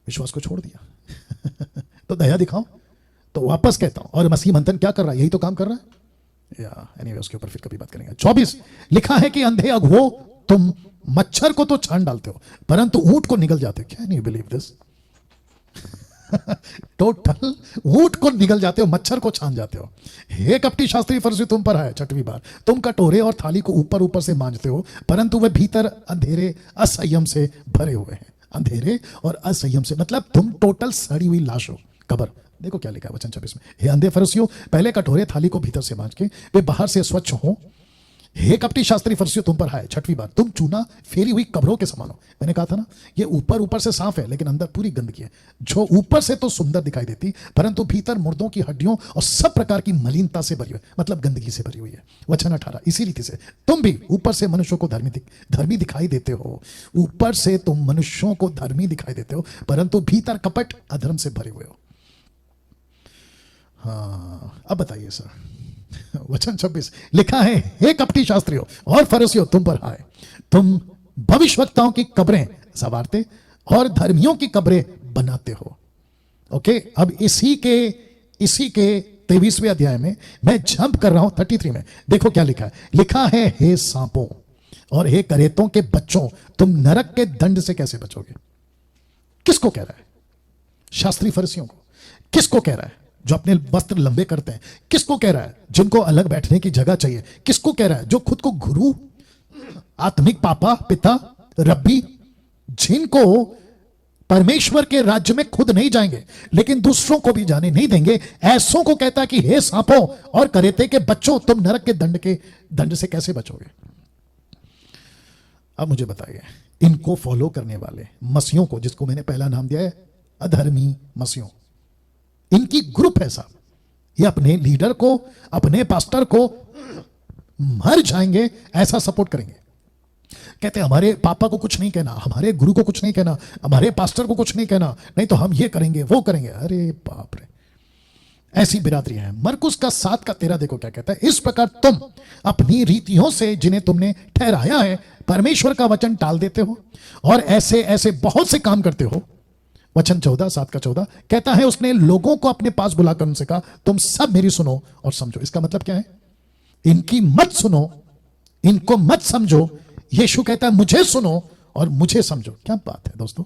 विश्वास को छोड़ दिया। तो दया दिखाओ। तो वापस कहता हूं, और मसीह मंथन क्या कर रहा है? यही तो काम कर रहा है। या एनीवे, उसके ऊपर फिर कभी बात करेंगे। 24, लिखा है कि अंधे अगुओ, तुम मच्छर को तो छान डालते हो परंतु ऊंट को निगल जाते हो। Can you believe this? Total ऊंट को निगल जाते हो, मच्छर को छान जाते हो। हे कपटी शास्त्री फरीसी, तुम पर है, 6वीं बार, तुम कटोरे और थाली को ऊपर ऊपर से मांजते हो, परंतु वे भीतर अंधेरे असंयम से भरे हुए हैं। अंधेरे और असंयम से मतलब तुम टोटल सड़ी हुई लाश हो, कब्र। देखो क्या लिखा है वचन 26 में, हे अंधे फरीसियों, पहले कटोरे थाली को भीतर से मांज के वे बाहर से स्वच्छ हो। हे कपटी शास्त्री फरीसियों, तुम पर है, 6वीं बार, तुम चूना फेरी हुई कब्रों के समान हो। मैंने कहा था ना, ये ऊपर ऊपर से साफ है लेकिन अंदर पूरी गंदगी है। जो ऊपर से तो सुंदर दिखाई देती, परंतु भीतर मुर्दों की हड्डियों और सब प्रकार की मलिनता से भरी हुई, मतलब गंदगी से भरी हुई है। वचन 18, इसी रीति से तुम भी ऊपर से मनुष्यों को धर्मी दिखाई देते हो। ऊपर से तुम मनुष्यों को धर्मी दिखाई देते हो, परंतु भीतर कपट अधर्म से भरे हुए हो। हाँ, अब बताइए सर। वचन 26 लिखा है, हे कपटी शास्त्रियों और फरीसियों, तुम पर हाय, तुम भविष्यवक्ताओं की कब्रें संवारते और धर्मियों की कब्रें बनाते हो। ओके, अब इसी के 23वें अध्याय में मैं जंप कर रहा हूं 33 में। देखो क्या लिखा है। लिखा है, हे सांपों और हे करेतों के बच्चों, तुम नरक के दंड से कैसे बचोगे? किसको कह रहा है? शास्त्री फरीसियों को। किसको कह रहा है? जो अपने वस्त्र लंबे करते हैं। किसको कह रहा है? जिनको अलग बैठने की जगह चाहिए। किसको कह रहा है? जो खुद को गुरु, आत्मिक पापा, पिता, रब्बी, जिनको परमेश्वर के राज्य में खुद नहीं जाएंगे लेकिन दूसरों को भी जाने नहीं देंगे, ऐसों को कहता है कि हे सांपों और करेते के बच्चों, तुम नरक के दंड से कैसे बचोगे? अब मुझे बताइए, इनको फॉलो करने वाले मसीहों को, जिसको मैंने पहला नाम दिया है अधर्मी मसीहों, इनकी ग्रुप है साहब, ये अपने लीडर को, अपने पास्टर को मर जाएंगे ऐसा सपोर्ट करेंगे। कहते हमारे पापा को कुछ नहीं कहना, हमारे गुरु को कुछ नहीं कहना, हमारे पास्टर को कुछ नहीं कहना, नहीं तो हम ये करेंगे वो करेंगे। अरे बाप रे, ऐसी बिरादरियां हैं। मरकुस का 7:13 देखो क्या कहता है, इस प्रकार तुम अपनी रीतियों से जिन्हें तुमने ठहराया है परमेश्वर का वचन टाल देते हो और ऐसे ऐसे बहुत से काम करते हो। वचन 7:14 कहता है, उसने लोगों को अपने पास बुलाकर उनसे कहा, तुम सब मेरी सुनो और समझो। इसका मतलब क्या है? इनकी मत सुनो, इनको मत समझो। यीशु कहता है मुझे सुनो और मुझे समझो। क्या बात है दोस्तों।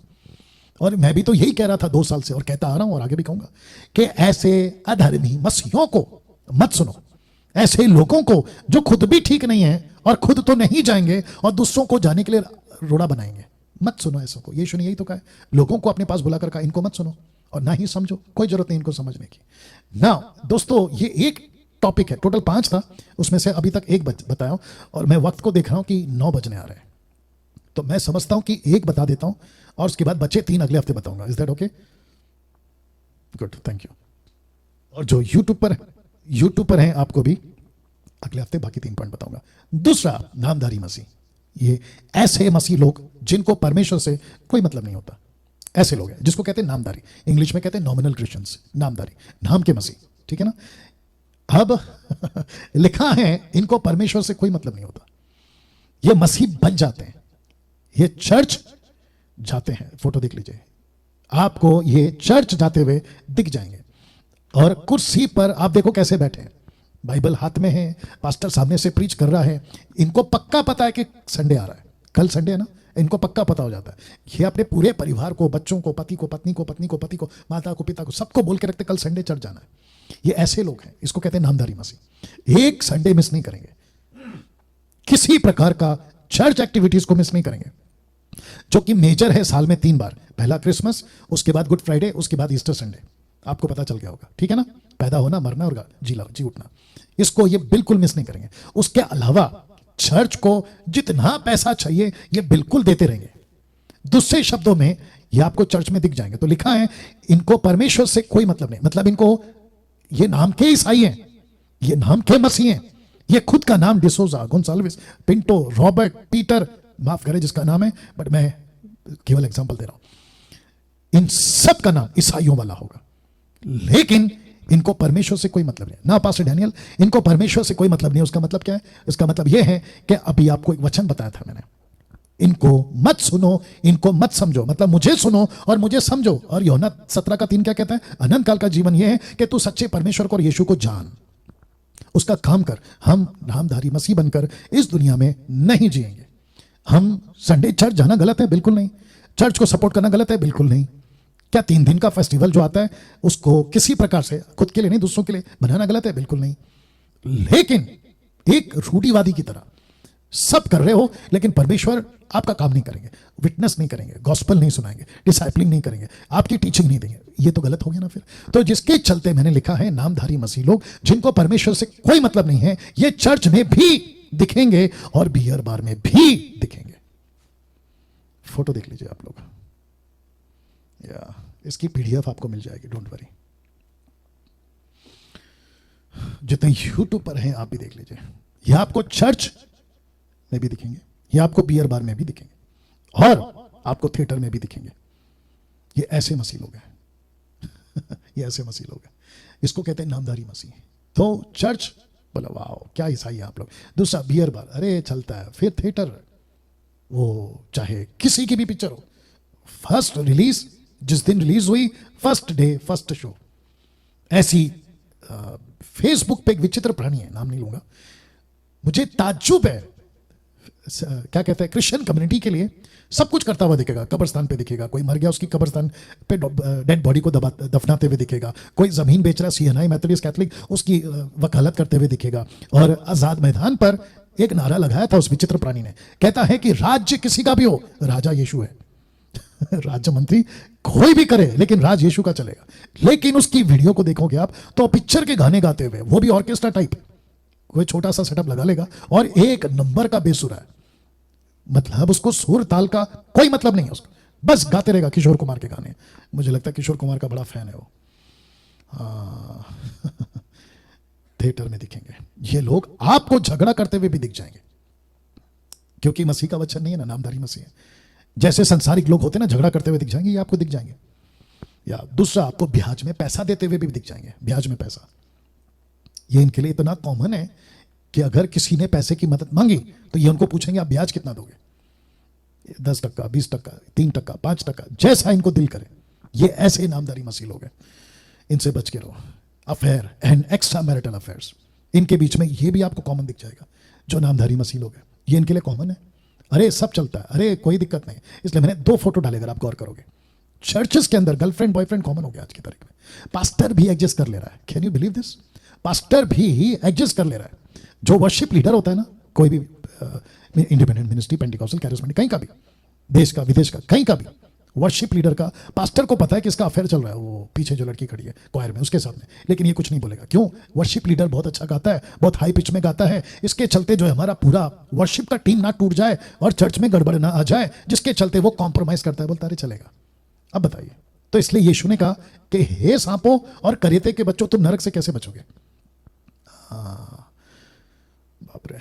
और मैं भी तो यही कह रहा था 2 साल से और कहता आ रहा हूं और आगे भी कहूंगा कि ऐसे अधर्मी मसीहों को मत सुनो, ऐसे लोगों को जो खुद भी ठीक नहीं है और खुद तो नहीं जाएंगे और दूसरों को जाने के लिए रोड़ा बनाएंगे, मत सुनो ऐसों को। यीशु ने यही तो कहा, लोगों को अपने पास बुलाकर कहा इनको मत सुनो और ना ही समझो, कोई जरूरत नहीं इनको समझने की ना। दोस्तों ये एक टॉपिक है, टोटल 5 था, उसमें से अभी तक एक बताया और मैं वक्त को देख रहा हूं कि 9 बजने आ रहे हैं, तो मैं समझता हूं कि एक बता देता हूं और उसके बाद बच्चे 3 अगले हफ्ते बताऊंगा। Is that okay? Good, thank you. और जो यूट्यूब पर हैं आपको भी अगले हफ्ते बाकी 3 पॉइंट बताऊंगा। दूसरा, नामधारी मसीह। ये ऐसे मसीह लोग जिनको परमेश्वर से कोई मतलब नहीं होता, ऐसे लोग हैं जिसको कहते हैं नामधारी। इंग्लिश में कहते हैं नॉमिनल क्रिश्चियंस, नामधारी, नाम के मसीह, ठीक है ना। अब लिखा है इनको परमेश्वर से कोई मतलब नहीं होता। ये मसीह बन जाते हैं, ये चर्च जाते हैं। फोटो देख लीजिए, आपको ये चर्च जाते हुए दिख जाएंगे और कुर्सी पर आप देखो कैसे बैठे हैं, बाइबल हाथ में है, पास्टर सामने से प्रीच कर रहा है। इनको पक्का पता है कि संडे आ रहा है, कल संडे है ना, इनको पक्का पता हो जाता है। ये अपने पूरे परिवार को, बच्चों को, पति को, पत्नी को, पत्नी को, पति को, माता को, पिता को, सबको बोल के रखते कल संडे चर्च जाना है। ये ऐसे लोग हैं, इसको कहते हैं नामधारी मसीह। एक संडे मिस नहीं करेंगे, किसी प्रकार का चर्च एक्टिविटीज को मिस नहीं करेंगे, जो कि मेजर है साल में 3 बार। पहला क्रिसमस, उसके बाद गुड फ्राइडे, उसके बाद ईस्टर संडे। आपको पता चल गया होगा, ठीक है ना। पैदा होना, मरना और जी उठना, इसको ये बिल्कुल मिस नहीं करेंगे। उसके अलावा चर्च को जितना पैसा चाहिए ये बिल्कुल देते रहेंगे। दूसरे शब्दों में ये आपको चर्च में दिख जाएंगे। तो लिखा है इनको परमेश्वर से कोई मतलब नहीं, मतलब इनको, ये नाम के ईसाई हैं, ये नाम के मसीह हैं। ये खुद का नाम D'Souza, Gonsalves, Pinto, Robert, Peter, माफ करें जिसका नाम है, बट मैं केवल एग्जांपल दे रहा हूं। इन सब का नाम ईसाइयों वाला होगा, लेकिन इनको परमेश्वर से कोई मतलब नहीं ना। पास्टर डैनियल, इनको परमेश्वर से कोई मतलब नहीं। उसका मतलब क्या है? इसका मतलब यह है कि अभी आपको एक वचन बताया था मैंने, इनको मत सुनो, इनको मत समझो, मतलब मुझे सुनो और मुझे समझो। और यूहन्ना 17:3 क्या कहता है? अनंत काल का जीवन यह है कि तू सच्चे परमेश्वर को और यीशु को जान, उसका काम कर। हम नामधारी मसीह बनकर इस दुनिया में नहीं जिएंगे। हम संडे चर्च जाना गलत है? बिल्कुल नहीं। चर्च को सपोर्ट करना गलत है? बिल्कुल नहीं। क्या 3 दिन का फेस्टिवल जो आता है उसको किसी प्रकार से खुद के लिए नहीं दूसरों के लिए बनाना गलत है? बिल्कुल नहीं। लेकिन एक रूढ़िवादी की तरह सब कर रहे हो, लेकिन परमेश्वर आपका काम नहीं करेंगे, विटनेस नहीं करेंगे, गॉस्पल नहीं सुनाएंगे, डिसाइपलिंग नहीं करेंगे, आपकी टीचिंग नहीं देंगे, ये तो गलत हो गया ना फिर। तो जिसके चलते मैंने लिखा है नामधारी मसीह लोग जिनको परमेश्वर से कोई मतलब नहीं है, ये चर्च में भी दिखेंगे और बियर बार में भी दिखेंगे। फोटो देख लीजिए आप लोग, या इसकी पीडीएफ आपको मिल जाएगी, डोंट वरी। जितने यूट्यूब पर हैं आप भी देख लीजिए। ये आपको चर्च में भी दिखेंगे, ये आपको बियर बार में भी दिखेंगे और आपको थिएटर में भी दिखेंगे। ये ऐसे मसीह लोग हैं ये ऐसे मसीह लोग हैं, इसको कहते हैं नामधारी मसीह। तो चर्च बोला वाह क्या ईसाई है आप लोग। दूसरा बियर बार, अरे चलता है। फिर थिएटर, वो चाहे किसी की भी पिक्चर हो, फर्स्ट रिलीज जिस दिन रिलीज हुई, फर्स्ट डे फर्स्ट शो। ऐसी फेसबुक पे एक विचित्र प्राणी है, नाम नहीं लूंगा, मुझे ताज्जुब है, क्या कहते हैं, क्रिश्चियन कम्युनिटी के लिए सब कुछ करता हुआ दिखेगा। कब्रिस्तान पे दिखेगा, कोई मर गया उसकी कब्रिस्तान पे डेड बॉडी को दफनाते हुए दिखेगा, कोई जमीन बेच रहा सीएनआई मेथोडिस्ट कैथलिक उसकी वकालत करते हुए दिखेगा। और आजाद मैदान पर एक नारा लगाया था उस विचित्र प्राणी ने, कहता है कि राज्य किसी का भी हो, राजा यीशु है राज्य मंत्री कोई भी करे, लेकिन राज यीशु का चलेगा। लेकिन उसकी वीडियो को देखोगे आप तो पिक्चर के गाने गाते हुए, वो भी ऑर्केस्ट्रा टाइप, कोई छोटा सा सेटअप लगा लेगा और एक नंबर का बेसुरा है, मतलब उसको सुर ताल का कोई मतलब नहीं है उसको, बस गाते रहेगा किशोर कुमार के गाने। मुझे लगता है किशोर कुमार का बड़ा फैन है वो। थिएटर में दिखेंगे ये लोग, आपको झगड़ा करते हुए भी दिख जाएंगे। क्योंकि मसीह का वचन नहीं है ना, नामधारी मसीह है। जैसे संसारिक लोग होते हैं ना, झगड़ा करते हुए दिख जाएंगे, ये आपको दिख जाएंगे। या दूसरा, आपको ब्याज में पैसा देते हुए भी दिख जाएंगे, ब्याज में पैसा। ये इनके लिए इतना कॉमन है कि अगर किसी ने पैसे की मदद मांगी तो ये उनको पूछेंगे आप ब्याज कितना दोगे, 10%, 20%, 3%, 5%, जैसा इनको दिल करे। ये ऐसे नामधारी मसीह लोग हैं, इनसे बच के रहो। Affair and extra marital affairs, इनके बीच में ये भी आपको कॉमन दिख जाएगा। जो नामधारी मसीह लोग हैं, ये इनके लिए कॉमन है। अरे सब चलता है, अरे कोई दिक्कत नहीं। इसलिए मैंने 2 फोटो डाले, अगर आप गौर करोगे। चर्चेस के अंदर गर्लफ्रेंड बॉयफ्रेंड कॉमन हो गया आज की तारीख में। पास्टर भी एडजस्ट कर ले रहा है। Can you believe this? Pastor भी एडजस्ट कर ले रहा है। जो वर्शिप लीडर होता है ना, कोई भी इंडिपेंडेंट मिनिस्ट्री, पेंटिकॉस्टल, कैरिस्मेटिक, कहीं का भी, देश का विदेश का, कहीं का भी वर्शिप लीडर का, पास्टर को पता है कि इसका अफेयर चल रहा है, वो पीछे जो लड़की खड़ी है क्वायर में उसके साथ में, लेकिन ये कुछ नहीं बोलेगा। क्यों? वर्शिप लीडर बहुत अच्छा गाता है, बहुत हाई पिच में गाता है। इसके चलते जो है हमारा पूरा वर्शिप का टीम ना टूट जाए और चर्च में गड़बड़ ना आ जाए, जिसके चलते वो कॉम्प्रोमाइज करता है। बोलता है चलेगा। अब बताइए, तो इसलिए यीशु ने कहा कि हे सांपों और करेते के बच्चों, तुम नरक से कैसे बचोगे? बाप रे।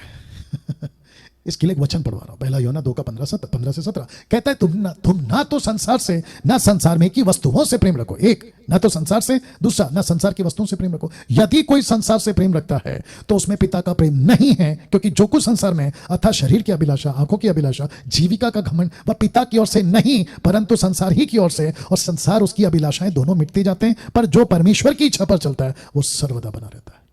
इसके लिए एक वचन पढ़वा रहा हूं, पहला यूहन्ना 2 का 15 से 17 कहता है, तुम ना तो संसार से, ना संसार में की वस्तुओं से प्रेम रखो। एक, ना तो संसार से, दूसरा, ना संसार की वस्तुओं से प्रेम रखो। यदि कोई संसार से प्रेम रखता है तो उसमें पिता का प्रेम नहीं है, क्योंकि जो कुछ संसार में अर्थात शरीर की अभिलाषा, आंखों की अभिलाषा, जीविका का घमंड, वह पिता की ओर से नहीं परंतु संसार ही की ओर से, और संसार उसकी अभिलाषाएं दोनों मिटते जाते हैं, पर जो परमेश्वर की इच्छा पर चलता है वो सर्वदा बना रहता है।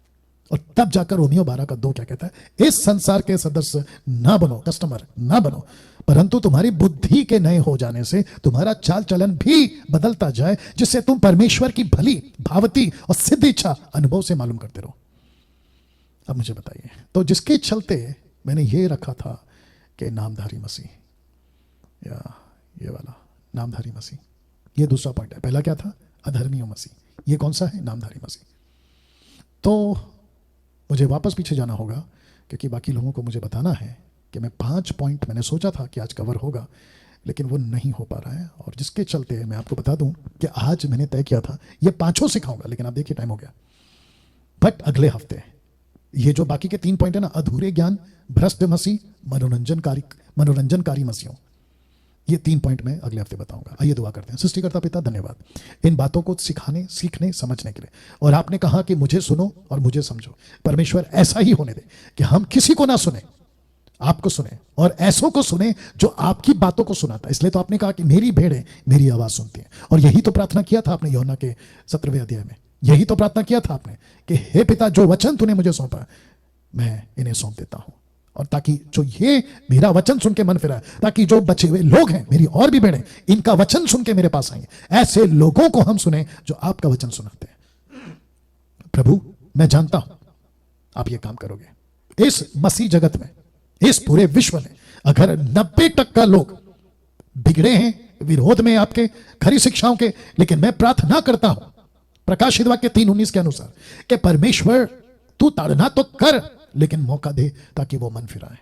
और तब जाकर रोमियो 12 का 2 क्या कहता है? इस संसार के सदस्य ना बनो, कस्टमर ना बनो, परंतु तुम्हारी बुद्धि के नए हो जाने से तुम्हारा चाल चलन भी बदलता जाए, जिससे तुम परमेश्वर की भली, भावती और सिद्ध इच्छा अनुभव से मालूम करते रहो। अब मुझे बताइए, तो जिसके चलते मैंने ये रखा था कि नामधारी मसीह, या ये वाला नामधारी मसीह, ये दूसरा पॉइंट है। पहला क्या था? अधर्मियों मसीह। ये कौन सा है? नामधारी मसीह। तो मुझे वापस पीछे जाना होगा, क्योंकि बाकी लोगों को मुझे बताना है कि मैं 5 पॉइंट मैंने सोचा था कि आज कवर होगा, लेकिन वो नहीं हो पा रहा है। और जिसके चलते मैं आपको बता दूं कि आज मैंने तय किया था ये 5 सिखाऊंगा, लेकिन आप देखिए टाइम हो गया। बट अगले हफ्ते ये जो बाकी के 3 पॉइंट है ना, अधूरे ज्ञान, भ्रष्ट मसीह, मनोरंजनकारी मसीहों, ये 3 पॉइंट मैं अगले हफ्ते बताऊंगा। आइए दुआ करते हैं। सृष्टिकर्ता पिता, धन्यवाद इन बातों को सिखाने, सीखने, समझने के लिए। और आपने कहा कि मुझे सुनो और मुझे समझो। परमेश्वर ऐसा ही होने दे कि हम किसी को ना सुने, आपको सुने, और ऐसों को सुने जो आपकी बातों को सुनाता। इसलिए तो आपने कहा कि मेरी भेड़ें मेरी आवाज सुनती हैं। और यही तो प्रार्थना किया था आपने यूहन्ना के 17वें अध्याय में। यही तो प्रार्थना किया था आपने कि हे पिता, जो वचन तूने मुझे सौंपा मैं इन्हें सौंप देता हूं, और ताकि जो ये मेरा वचन सुन के मन फिरा, ताकि जो बचे हुए लोग हैं, मेरी और भी भेड़ें, इनका वचन सुन के मेरे पास आएंगे। ऐसे लोगों को हम सुने जो आपका वचन सुनाते हैं। प्रभु, मैं जानता हूं आप ये काम करोगे। इस मसीह जगत में, इस पूरे विश्व में अगर 90% लोग बिगड़े हैं विरोध में आपके खरी शिक्षाओं के, लेकिन मैं प्रार्थना करता हूं प्रकाशित वाक्य 3:19 के अनुसार कि परमेश्वर तू ताड़ना तो कर, लेकिन मौका दे ताकि वो मन फिराए।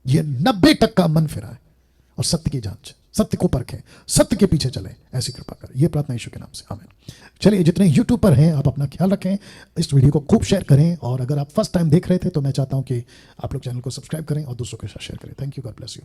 ये 90% मन फिराए और सत्य की जांच, सत्य को परखें, सत्य के पीछे चले। ऐसी कृपा कर। ये प्रार्थना यीशु के नाम से, आमीन। चलिए, जितने यूट्यूब पर हैं आप अपना ख्याल रखें, इस वीडियो को खूब शेयर करें, और अगर आप फर्स्ट टाइम देख रहे थे तो मैं चाहता हूं कि आप लोग चैनल को सब्सक्राइब करें और दूसरों के साथ शेयर करें। Thank you, God bless you.